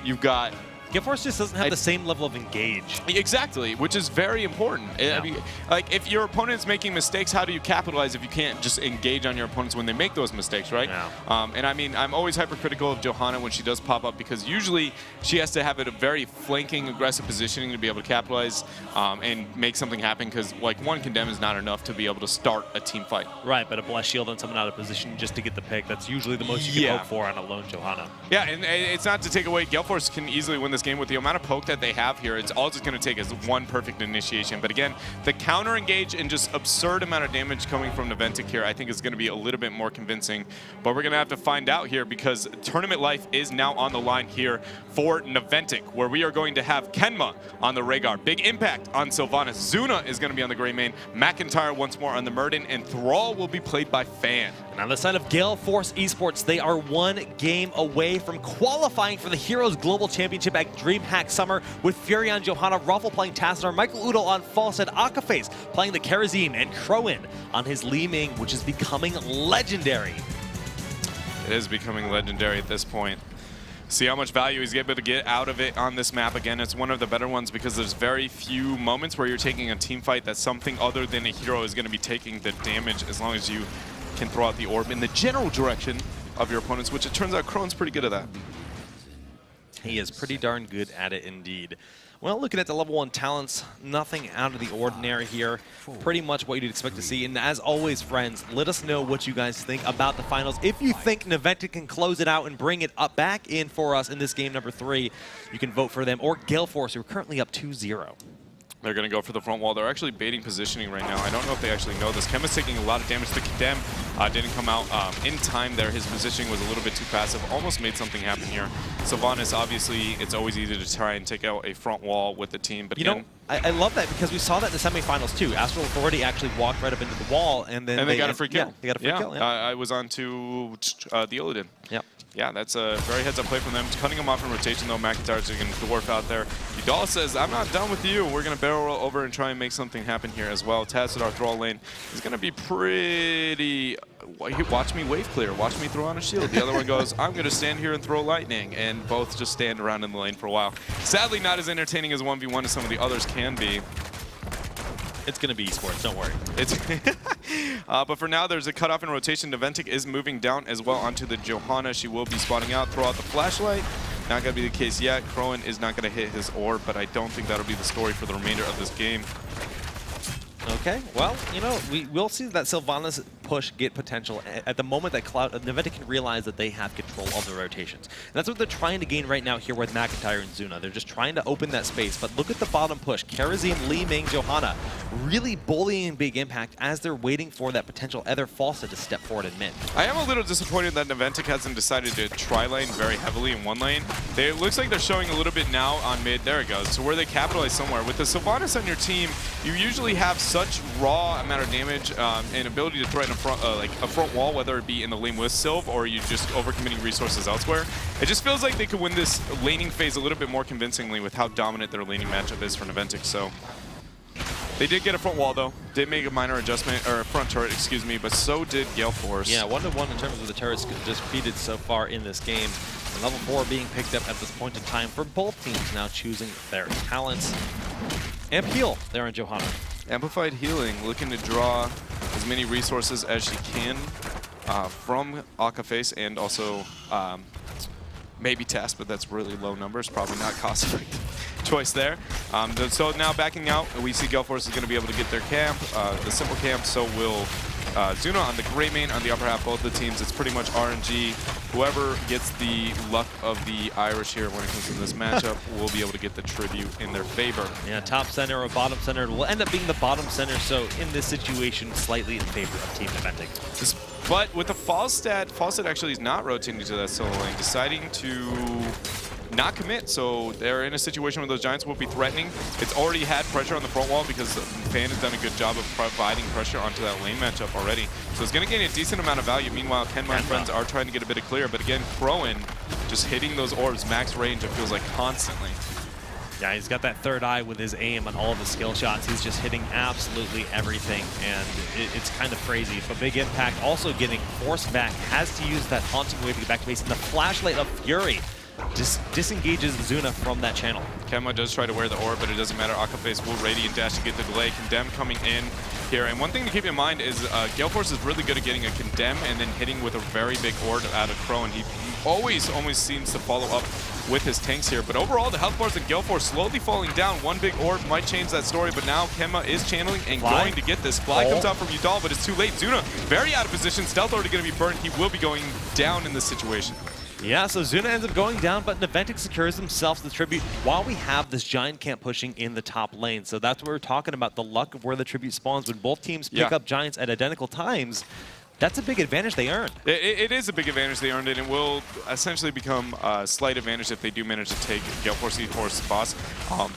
you've got Gale Force just doesn't have the same level of engage. Exactly, which is very important. Yeah. I mean, like, if your opponent's making mistakes, how do you capitalize if you can't just engage on your opponents when they make those mistakes, right? Yeah. And I mean, I'm always hypercritical of Johanna when she does pop up because usually she has to have a very flanking, aggressive positioning to be able to capitalize and make something happen because, like, one condemn is not enough to be able to start a team fight. Right, but a blessed shield on someone out of position just to get the pick, that's usually the most you can hope for on a lone Johanna. Yeah, and it's not to take away, Gale Force can easily win this game with the amount of poke that they have here. It's all just going to take is one perfect initiation. But again, the counter engage and just absurd amount of damage coming from Naventic here, I think is going to be a little bit more convincing. But we're going to have to find out here because tournament life is now on the line here for Naventic, where we are going to have Kenma on the Rhaegar. Big impact on Sylvanas. Zuna is going to be on the Grey Mane. McIntyre once more on the Murden, and Thrall will be played by Fan. And on the side of Gale Force eSports, they are one game away from qualifying for the Heroes Global Championship at DreamHack Summer with Fury on Johanna, Ruffle playing Tassadar, Michael Udall on Falsehead, Akaface playing the Karazim, and Crowan on his Li Ming, which is becoming legendary. It is becoming legendary at this point. See how much value he's able to get out of it on this map. Again, it's one of the better ones because there's very few moments where you're taking a team fight that something other than a hero is going to be taking the damage as long as you can throw out the orb in the general direction of your opponents, which it turns out Crone's pretty good at that. He is pretty darn good at it indeed. Well, looking at the level 1 talents, nothing out of the ordinary here. Pretty much what you'd expect to see. And as always, friends, let us know what you guys think about the finals. If you think Naventic can close it out and bring it up back in for us in this game number 3, you can vote for them. Or Gale Force, who are currently up 2-0. They're going to go for the front wall. They're actually baiting positioning right now. I don't know if they actually know this. Kem is taking a lot of damage. The Condemn didn't come out in time there. His positioning was a little bit too passive. Almost made something happen here. Sylvanas, obviously, it's always easy to try and take out a front wall with the team. But you know, I love that because we saw that in the semifinals too. Astral Authority actually walked right up into the wall, and then they got a free kill. Yeah, they got a free kill. Yeah. I was on to the Illidan. Yep. Yeah, that's a very heads-up play from them. Cutting him off in rotation, though. McIntyre's going to dwarf out there. Udall says, I'm not done with you. We're going to barrel roll over and try and make something happen here as well. Tassadar Thrall lane is going to be pretty... Watch me wave clear. Watch me throw on a shield. The other one goes, I'm going to stand here and throw lightning. And both just stand around in the lane for a while. Sadly, not as entertaining as 1v1 as some of the others can be. It's going to be esports, don't worry. It's but for now, there's a cutoff in rotation. Naventic is moving down as well onto the Johanna. She will be spawning out, throw out the flashlight. Not going to be the case yet. Crowan is not going to hit his orb, but I don't think that'll be the story for the remainder of this game. Okay, well, you know, we will see that Sylvanas push get potential at the moment that Naventic can realize that they have control of the rotations. And that's what they're trying to gain right now here with McIntyre and Zuna. They're just trying to open that space, but look at the bottom push. Karazim, Li Ming, Johanna really bullying Big Impact as they're waiting for that potential other Falsehead to step forward in mid. I am a little disappointed that Naventic hasn't decided to tri-lane very heavily in one lane. It looks like they're showing a little bit now on mid. There it goes. So where they capitalize somewhere. With the Sylvanas on your team, you usually have such raw amount of damage and ability to threaten a front wall, whether it be in the lane with Sylv or you just overcommitting resources elsewhere. It just feels like they could win this laning phase a little bit more convincingly with how dominant their laning matchup is for Naventic. So they did get a front wall though. Did make a minor adjustment, or a front turret, excuse me, but so did Gale Force. Yeah, 1-1 in terms of the turrets defeated so far in this game. And level 4 being picked up at this point in time for both teams now choosing their talents. Amp heal there on Johanna. Amplified healing, looking to draw as many resources as she can from Akaface and also maybe Test, but that's really low numbers, probably not cost-effective choice there. So now backing out, we see Gale Force is going to be able to get their camp, the simple camp, so will Zuna on the Grey Mane on the upper half, both the teams. It's pretty much RNG. Whoever gets the luck of the Irish here when it comes to this matchup will be able to get the tribute in their favor. Yeah, top center or bottom center will end up being the bottom center, so in this situation, slightly in favor of Team Naventic. But with the Falsehead actually is not rotating to that solo lane, deciding to not commit, so they're in a situation where those Giants will be threatening. It's already had pressure on the front wall because Fan has done a good job of providing pressure onto that lane matchup already. So it's going to gain a decent amount of value. Meanwhile, Kenma and friends are trying to get a bit of clear, but again, Crowan just hitting those orbs max range, it feels like constantly. Yeah, he's got that third eye with his aim on all of his skill shots. He's just hitting absolutely everything, and it's kind of crazy. But Big Impact also getting forced back, has to use that haunting wave to get back to base, and the flashlight of Fury disengages Zuna from that channel. Kemma does try to wear the orb, but it doesn't matter. Akaface will Radiant Dash to get the delay. Condemn coming in here. And one thing to keep in mind is Gale Force is really good at getting a Condemn and then hitting with a very big orb out of Crow. And he always seems to follow up with his tanks here. But overall, the health bars of Gale Force slowly falling down. One big orb might change that story, but now Kemma is channeling and going to get this. Fly comes out from Udal, but it's too late. Zuna very out of position. Stealth already going to be burned. He will be going down in this situation. Yeah, so Zuna ends up going down, but Naventic secures themselves the tribute while we have this giant camp pushing in the top lane. So that's what we're talking about, the luck of where the tribute spawns. When both teams pick up giants at identical times, that's a big advantage they earned. It is a big advantage they earned, and it will essentially become a slight advantage if they do manage to take Gale Force eSports boss.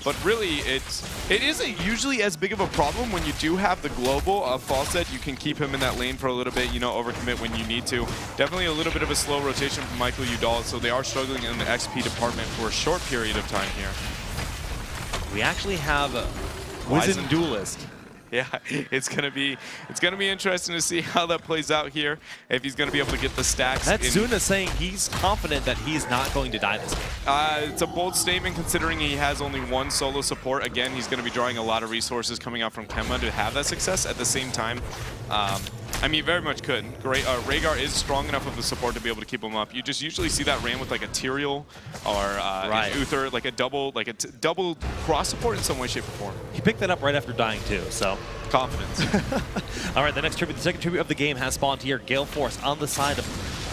But really, it isn't usually as big of a problem when you do have the global of Falset. You can keep him in that lane for a little bit, you know, overcommit when you need to. Definitely a little bit of a slow rotation from Michael Udal, so they are struggling in the XP department for a short period of time here. We actually have a Wizened Duelist. Yeah, it's gonna be interesting to see how that plays out here. If he's gonna be able to get the stacks. That's Zuna saying he's confident that he's not going to die this game. It's a bold statement considering he has only one solo support. Again, he's gonna be drawing a lot of resources coming out from Kemma to have that success. At the same time, I mean, very much could. Rhaegar is strong enough of the support to be able to keep him up. You just usually see that ran with like a Tyrael or an Uther, like a double cross support in some way, shape, or form. He picked that up right after dying too, so. Confidence. All right, the next tribute, the second tribute of the game has spawned here. Gale Force on the side of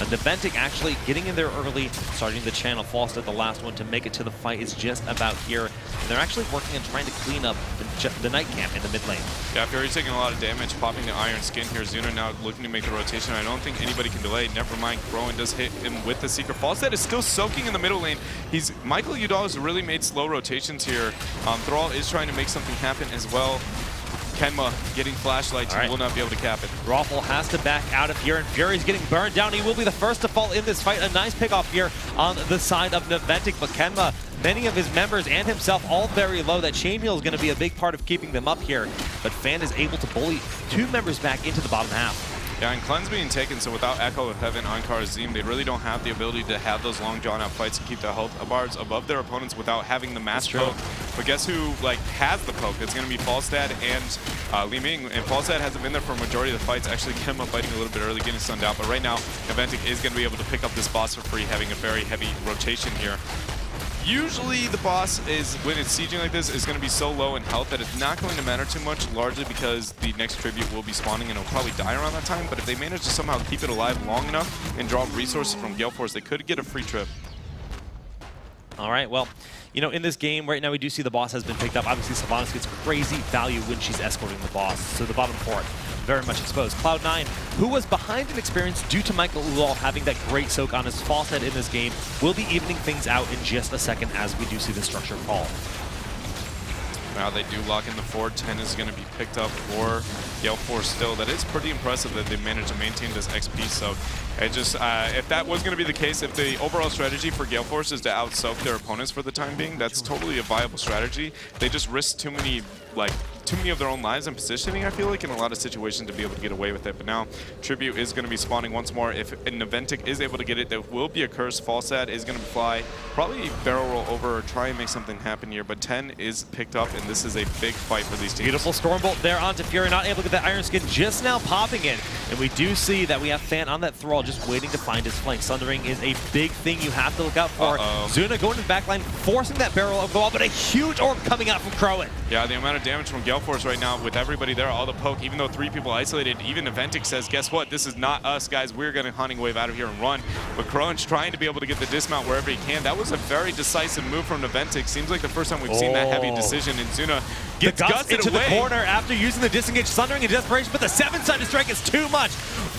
Naventic actually getting in there early, starting the channel. Falstad, the last one to make it to the fight, is just about here. And they're actually working on trying to clean up the night camp in the mid lane. Yeah, Fury's taking a lot of damage, popping the Iron Skin here. Zuna now looking to make the rotation. I don't think anybody can delay. Never mind, Rowan does hit him with the Seeker. Falstad is still soaking in the middle lane. Michael Udal has really made slow rotations here. Thrall is trying to make something happen as well. Kenma getting flashlights, he will not be able to cap it. Rawful has to back out of here, and Fury's getting burned down. He will be the first to fall in this fight. A nice pickoff here on the side of Naventic, but Kenma, many of his members and himself all very low. That chain heal is going to be a big part of keeping them up here, but Fan is able to bully two members back into the bottom half. Yeah, and Cleanse being taken, so without Echo of Heaven on Karazim, they really don't have the ability to have those long drawn-out fights and keep the health bars above their opponents without having the mass poke. But guess who has the poke? It's going to be Falstad and Li Ming, and Falstad hasn't been there for a majority of the fights. Actually, Kemma fighting a little bit early, getting stunned out. But right now, Naventic is going to be able to pick up this boss for free, having a very heavy rotation here. Usually the boss is, when it's sieging like this, is going to be so low in health that it's not going to matter too much, largely because the next tribute will be spawning and it'll probably die around that time. But if they manage to somehow keep it alive long enough and draw resources from Gale Force, they could get a free trip. All right, well, you know, in this game right now we do see the boss has been picked up. Obviously, Sylvanas gets crazy value when she's escorting the boss, so the bottom four very much exposed. Cloud9, who was behind in experience due to Michael Udal having that great soak on his Falstad in this game, will be evening things out in just a second as we do see the structure fall. Now they do lock in the 4-10 is going to be picked up for Gale Force still. That is pretty impressive that they managed to maintain this XP. So it just, if that was going to be the case, if the overall strategy for Gale Force is to out-soak their opponents for the time being, that's totally a viable strategy. They just risk too many of their own lives and positioning, I feel like, in a lot of situations to be able to get away with it. But now Tribute is going to be spawning once more. If Naventic is able to get it, there will be a curse. Falstad is going to fly, probably barrel roll over or try and make something happen here. But 10 is picked up, and this is a big fight for these teams. Beautiful Stormbolt there onto Fury, not able to get that Iron Skin, just now popping in. And we do see that we have Fan on that Thrall, just waiting to find his flank. Sundering is a big thing you have to look out for. Zuna going to the backline, forcing that barrel of the wall, but a huge orb coming out from Crowan. Yeah, the amount of damage from Gale Force right now with everybody there, all the poke, even though 3 people isolated, even Naventic says, guess what, this is not us, guys, we're going to hunting wave out of here and run. But Crowan's trying to be able to get the dismount wherever he can. That was a very decisive move from Naventic. Seems like the first time we've seen that heavy decision, and Zuna gets gusted into away. The corner after using the disengage, Sundering in desperation, but the 7-sided strike is too much.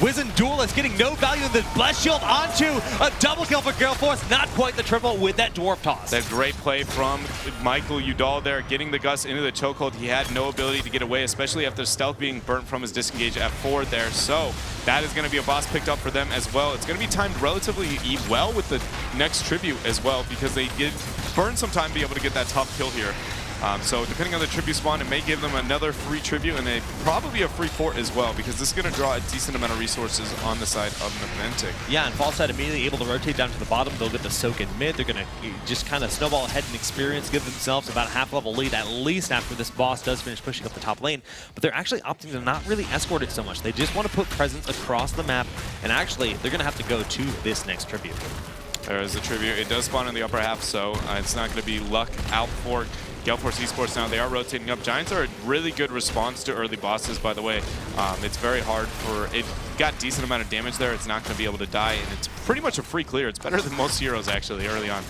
Wizened Duelist getting no value in the Bless Shield onto a double kill for Gale Force, not quite the triple with that Dwarf Toss. That great play from Michael Udal there, getting the Gus into the chokehold. He had no ability to get away, especially after stealth being burnt from his disengage at 4 there. So that is going to be a boss picked up for them as well. It's going to be timed relatively well with the next tribute as well, because they did burn some time to be able to get that tough kill here. So depending on the tribute spawn, it may give them another free tribute and probably a free fort as well, because this is going to draw a decent amount of resources on the side of Naventic. Yeah, and Fallside immediately able to rotate down to the bottom. They'll get the soak in mid. They're going to just kind of snowball ahead in experience, give themselves about a half-level lead at least after this boss does finish pushing up the top lane. But they're actually opting to not really escort it so much. They just want to put presence across the map, and actually they're going to have to go to this next tribute. There is the tribute. It does spawn in the upper half, so it's not going to be luck out for Gale Force eSports now. They are rotating up. Giants are a really good response to early bosses, by the way. It's very hard for it. Got decent amount of damage there. It's not going to be able to die, and it's pretty much a free clear. It's better than most heroes, actually, early on.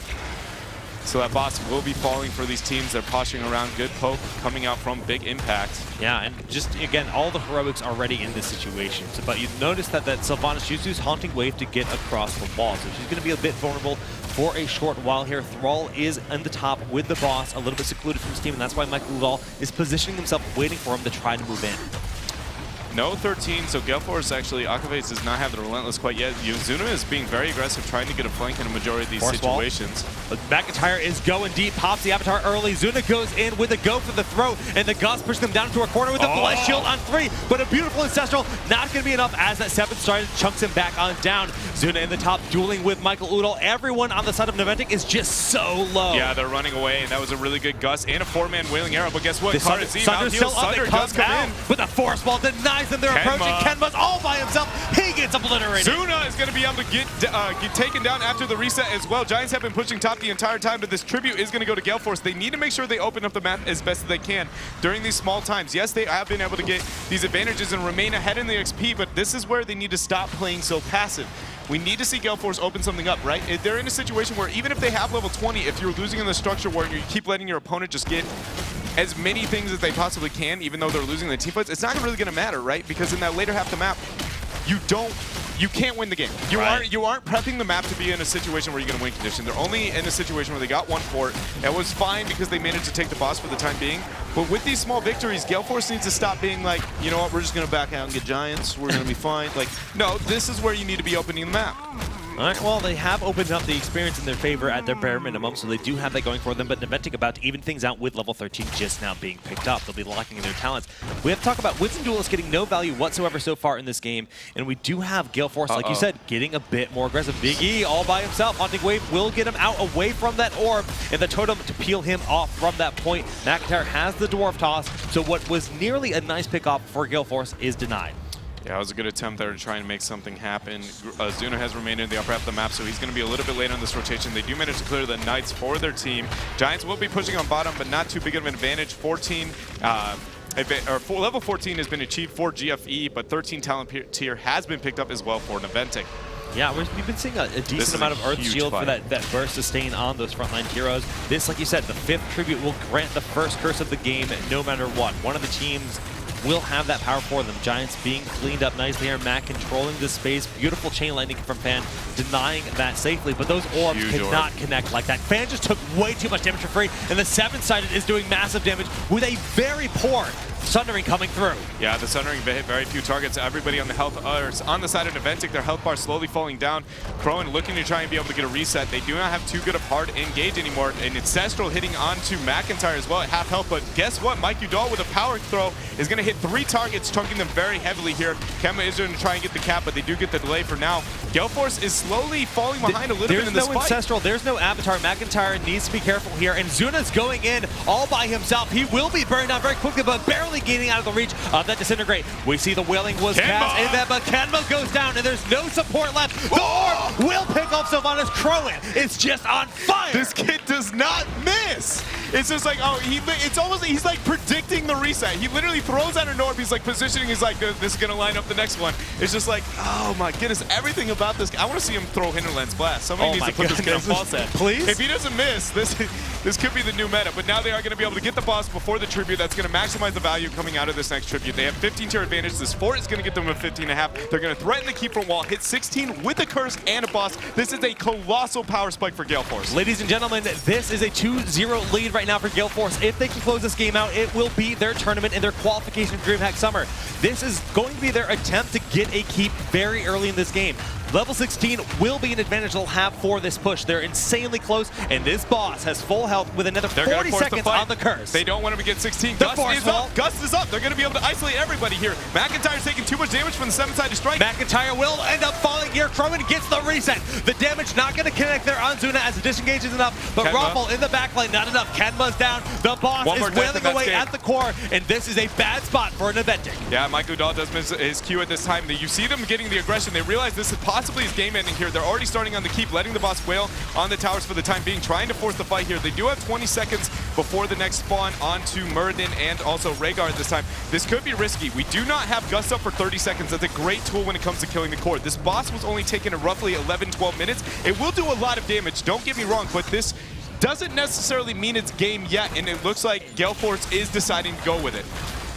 So that boss will be falling for these teams. They're posturing around. Good poke coming out from Big Impact. Yeah, and just, again, all the heroics already in this situation. So, but you notice that Sylvanas used his Haunting Wave to get across the wall. So she's going to be a bit vulnerable for a short while here. Thrall is in the top with the boss, a little bit secluded from his team, and that's why Michael Udall is positioning himself, waiting for him to try to move in. No 13, so Gale Force actually, Akaves does not have the Relentless quite yet. Yuzuna is being very aggressive, trying to get a flank in a majority of these situations. But McIntyre is going deep, pops the Avatar early. Zuna goes in with a go for the throw, and the Gus pushes them down into a corner with a Bless Shield on 3, but a beautiful Ancestral, not going to be enough as that 7th Stride chunks him back on down. Zuna in the top, dueling with Michael Udall. Everyone on the side of Naventic is just so low. Yeah, they're running away, and that was a really good Gus and a 4-man Wailing Arrow, but guess what? Sunder's still up, it comes out, but the Force Ball denies them their approaching. Kenma's all by himself. He gets obliterated. Zuna is going to be able to get taken down after the reset as well. Giants have been pushing top the entire time, but this tribute is going to go to Gale Force. They need to make sure they open up the map as best as they can during these small times. Yes, they have been able to get these advantages and remain ahead in the XP, but this is where they need to stop playing so passive. We need to see Gale Force open something up, right? They're in a situation where even if they have level 20, if you're losing in the structure where you keep letting your opponent just get as many things as they possibly can, even though they're losing the team fights, it's not really going to matter, right? Because in that later half of the map, you can't win the game. You aren't prepping the map to be in a situation where you're going to win condition. They're only in a situation where they got one fort. That was fine because they managed to take the boss for the time being. But with these small victories, Gale Force needs to stop being like, you know what, we're just going to back out and get Giants. We're going to be fine. Like, no, this is where you need to be opening the map. All right, well, they have opened up the experience in their favor at their bare minimum, so they do have that going for them, but Naventic about to even things out with level 13 just now being picked up. They'll be locking in their talents. We have to talk about Winston Duelist getting no value whatsoever so far in this game, and we do have Gale Force, like you said, getting a bit more aggressive. Big E all by himself. Haunting Wave will get him out away from that orb, and the totem to peel him off from that point. McIntyre has the Dwarf Toss, so what was nearly a nice pick off for Gale Force is denied. Yeah, it was a good attempt there to try and make something happen. Zuna has remained in the upper half of the map, so he's going to be a little bit late on this rotation. They do manage to clear the Knights for their team. Giants will be pushing on bottom, but not too big of an advantage. Level 14 has been achieved for GFE, but 13 talent tier has been picked up as well for Naventic. Yeah, we've been seeing a decent amount of Earth Shield for that burst sustain on those frontline heroes. This, like you said, the 5th tribute will grant the first curse of the game no matter what. One of the teams will have that power for them. Giants being cleaned up nicely here. Matt controlling the space. Beautiful chain lightning from Fan, denying that safely. But those orbs cannot connect like that. Fan just took way too much damage for free, and the 7-sided is doing massive damage with a very poor Sundering coming through. Yeah, the Sundering hit very few targets. Everybody on the on the side of Naventic, their health bar slowly falling down. Crowan looking to try and be able to get a reset. They do not have too good of hard engage anymore. And Ancestral hitting onto McIntyre as well at half health. But guess what? Mike Udall with a power throw is going to hit 3 targets, chunking them very heavily here. Kemba is going to try and get the cap, but they do get the delay for now. Gale Force is slowly falling behind a little bit in this fight. There's no Ancestral. There's no Avatar. McIntyre needs to be careful here. And Zuna's going in all by himself. He will be burned down very quickly, but barely getting out of the reach of that Disintegrate. We see the Wailing was cast in that, but Kenma goes down, and there's no support left. The orb will pick off Sylvanas. Crowan is just on fire. This kid does not miss. It's just like, it's almost, he's like predicting the reset. He literally throws out an orb. He's like positioning. He's like, this is going to line up the next one. It's just like, oh my goodness, everything about this. I want to see him throw Hinterlands Blast. Somebody needs to put this kid on fall set. Please? If he doesn't miss, this could be the new meta. But now they are going to be able to get the boss before the tribute. That's going to maximize the value coming out of this next tribute. They have 15 tier advantage. This fort is going to get them a 15.5. They're going to threaten the keep from wall, hit 16 with a curse and a boss. This is a colossal power spike for Gale Force. Ladies and gentlemen, this is a 2-0 lead right now for Gale Force. If they can close this game out, it will be their tournament and their qualification for DreamHack Summer. This is going to be their attempt to get a keep very early in this game. Level 16 will be an advantage they'll have for this push. They're insanely close, and this boss has full health with another 40 seconds on the curse. They don't want him to get 16. The Gust is up. Gust is up. They're going to be able to isolate everybody here. McIntyre's taking too much damage from the 7-sided strike. McIntyre will end up falling here. Crowan gets the reset. The damage not going to connect there on Zuna as the disengage is enough, but Raffle in the backline, not enough. Kenma's down. The boss is wailing away at the core, and this is a bad spot for Naventic. Yeah, Mike Udall does miss his Q at this time. You see them getting the aggression. They realize this is possibly his game ending here. They're already starting on the keep, letting the boss wail on the towers for the time being, trying to force the fight here. They do have 20 seconds before the next spawn onto Muradin and also Rhaegar at this time. This could be risky. We do not have Gust up for 30 seconds. That's a great tool when it comes to killing the core. This boss was only taking roughly 11-12 minutes. It will do a lot of damage, don't get me wrong, but this doesn't necessarily mean it's game yet, and it looks like Gale Force is deciding to go with it.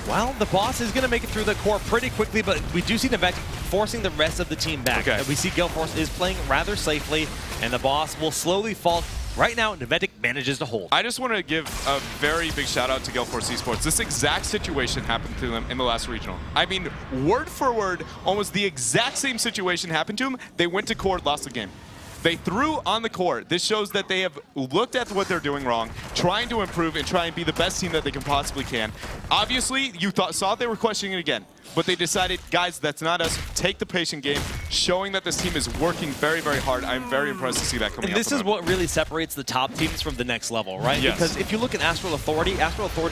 Well, the boss is going to make it through the core pretty quickly, but we do see Naventic forcing the rest of the team back. Okay. We see Gale Force is playing rather safely, and the boss will slowly fall. Right now, Naventic manages to hold. I just want to give a very big shout out to Gale Force eSports. This exact situation happened to them in the last regional. I mean, word for word, almost the exact same situation happened to them. They went to core, lost the game. They threw on the core. This shows that they have looked at what they're doing wrong, trying to improve and try and be the best team that they can possibly can. Obviously, you saw they were questioning it again, but they decided, guys, that's not us. Take the patient game, showing that this team is working very, very hard. I'm very impressed to see that coming And this is what really separates the top teams from the next level, right? Yes. Because if you look at Astral Authority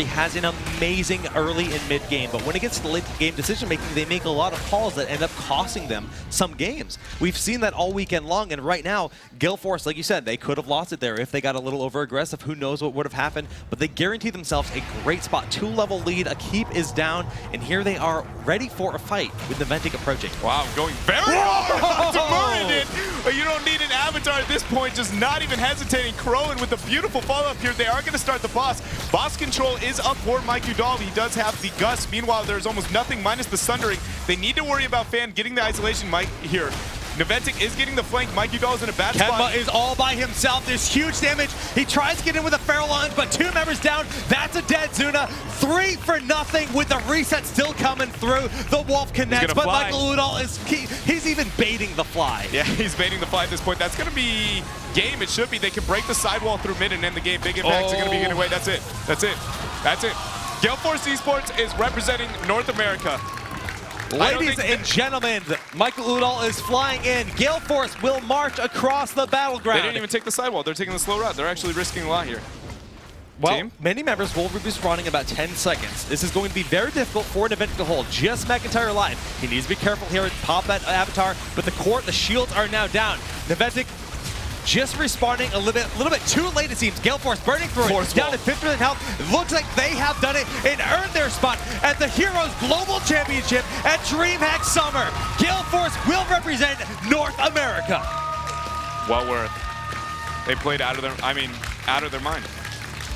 has an amazing early and mid game, but when it gets to the late game decision making, they make a lot of calls that end up costing them some games. We've seen that all weekend long, and right now, Gale Force, like you said, they could have lost it there if they got a little over-aggressive. Who knows what would have happened, but they guarantee themselves a great spot. 2-level lead, a keep is down, and here they are ready for a fight with Naventic approaching. Wow, going very hard to Muradin. But you don't need an avatar at this point, just not even hesitating. Crowan with a beautiful follow-up here. They are going to start the boss. Boss control is up for Mike Udall. He does have the Gust. Meanwhile, there's almost nothing minus the Sundering. They need to worry about Fan getting the isolation Mike here. Naventic is getting the flank. Mike Udall is in a bad spot. Kenma is all by himself. There's huge damage. He tries to get in with a Feral Launch, but 2 members down. That's a dead Zuna. 3 for nothing with the reset still coming through. The Wolf connects, but fly. Michael Udall is he's even baiting the fly. Yeah, he's baiting the fly at this point. That's going to be game. It should be. They can break the sidewall through mid and end the game. Big impacts are going to be getting away. That's it. That's it. That's it. Gale Force eSports is representing North America. Ladies and gentlemen, Michael Udall is flying in. Gale Force will march across the battleground. They didn't even take the sidewall. They're taking the slow route. They're actually risking a lot here. Well, many members will be respawning about 10 seconds. This is going to be very difficult for Naventic to hold. Just McIntyre alive. He needs to be careful here and pop that avatar, but the shields are now down. Naventic just respawning a little bit too late, it seems. Gale Force burning through it, down to 50% health. It looks like they have done it and earned their spot at the Heroes Global Championship at DreamHack Summer. Gale Force will represent North America. Well worth. They played out of their mind.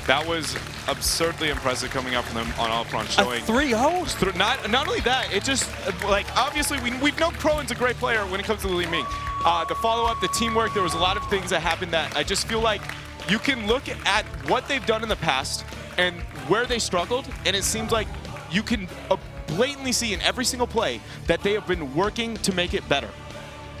That was absurdly impressive coming up from them on all fronts, showing 3-0. Not only that, it just like obviously we know Crowan's a great player when it comes to Li Ming. The follow-up, the teamwork, there was a lot of things that happened that I just feel like you can look at what they've done in the past and where they struggled, and it seems like you can blatantly see in every single play that they have been working to make it better.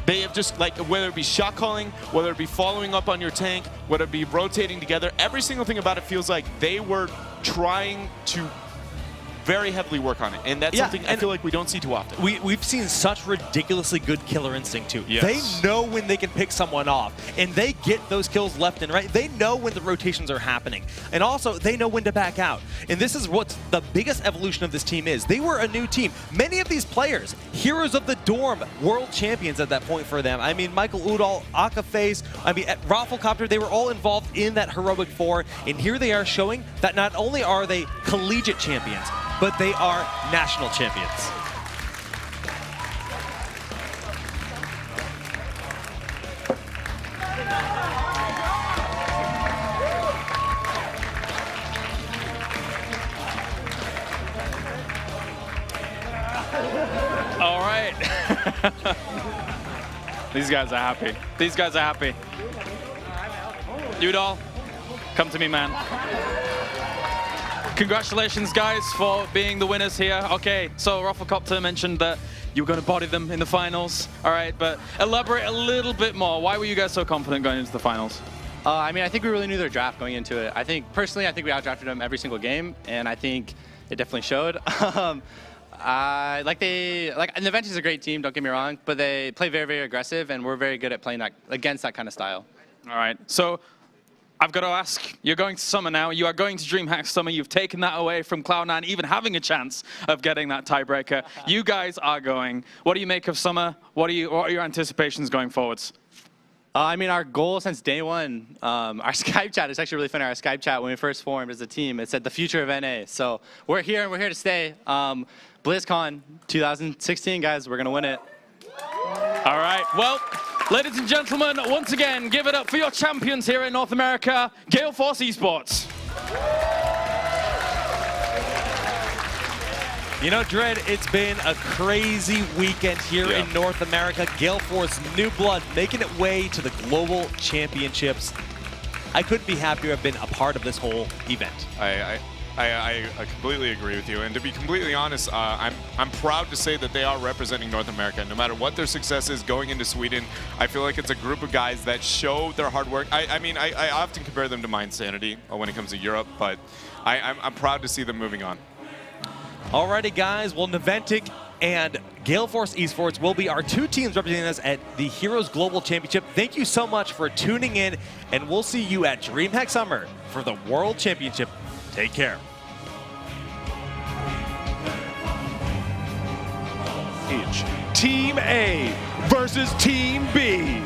They have just, like, whether it be shot calling, whether it be following up on your tank, whether it be rotating together, every single thing about it feels like they were trying to very heavily work on it. And that's something I feel like we don't see too often. We've seen such ridiculously good killer instinct too. Yes. They know when they can pick someone off, and they get those kills left and right. They know when the rotations are happening. And also, they know when to back out. And this is what the biggest evolution of this team is. They were a new team. Many of these players, heroes of the dorm, world champions at that point for them. I mean, Michael Udall, Akaface, at Rafflecopter, they were all involved in that Heroic 4. And here they are showing that not only are they collegiate champions, but they are national champions. All right. These guys are happy. These guys are happy. Udall, come to me, man. Congratulations, guys, for being the winners here. Okay, so Rafflecopter mentioned that You were going to body them in the finals. All right, but elaborate a little bit more. Why were you guys so confident going into the finals? I mean, I think we really knew their draft going into it. I think we outdrafted them every single game, and I think it definitely showed. Naventic is a great team, don't get me wrong, but they play very, very aggressive, and we're very good at playing against that kind of style. All right, so I've got to ask, you're going to Summer now. You are going to DreamHack Summer. You've taken that away from Cloud9 even having a chance of getting that tiebreaker. You guys are going. What do you make of Summer? What are your anticipations going forwards? I mean, our goal since day one, our Skype chat, it's actually really funny, our Skype chat when we first formed as a team, it said the future of NA. So we're here and we're here to stay. BlizzCon 2016, guys, we're going to win it. All right, well, ladies and gentlemen, once again, give it up for your champions here in North America, Gale Force eSports. You know, Dread, it's been a crazy weekend here in North America. Gale Force, new blood, making its way to the Global Championships. I couldn't be happier to have been a part of this whole event. I completely agree with you. And to be completely honest, I'm proud to say that they are representing North America. No matter what their success is going into Sweden, I feel like it's a group of guys that show their hard work. I mean, I often compare them to my Insanity when it comes to Europe, but I'm proud to see them moving on. Alrighty, guys. Well, Naventic and Gale Force Esports will be our two teams representing us at the Heroes Global Championship. Thank you so much for tuning in, and we'll see you at DreamHack Summer for the World Championship. Take care. Team A versus Team B.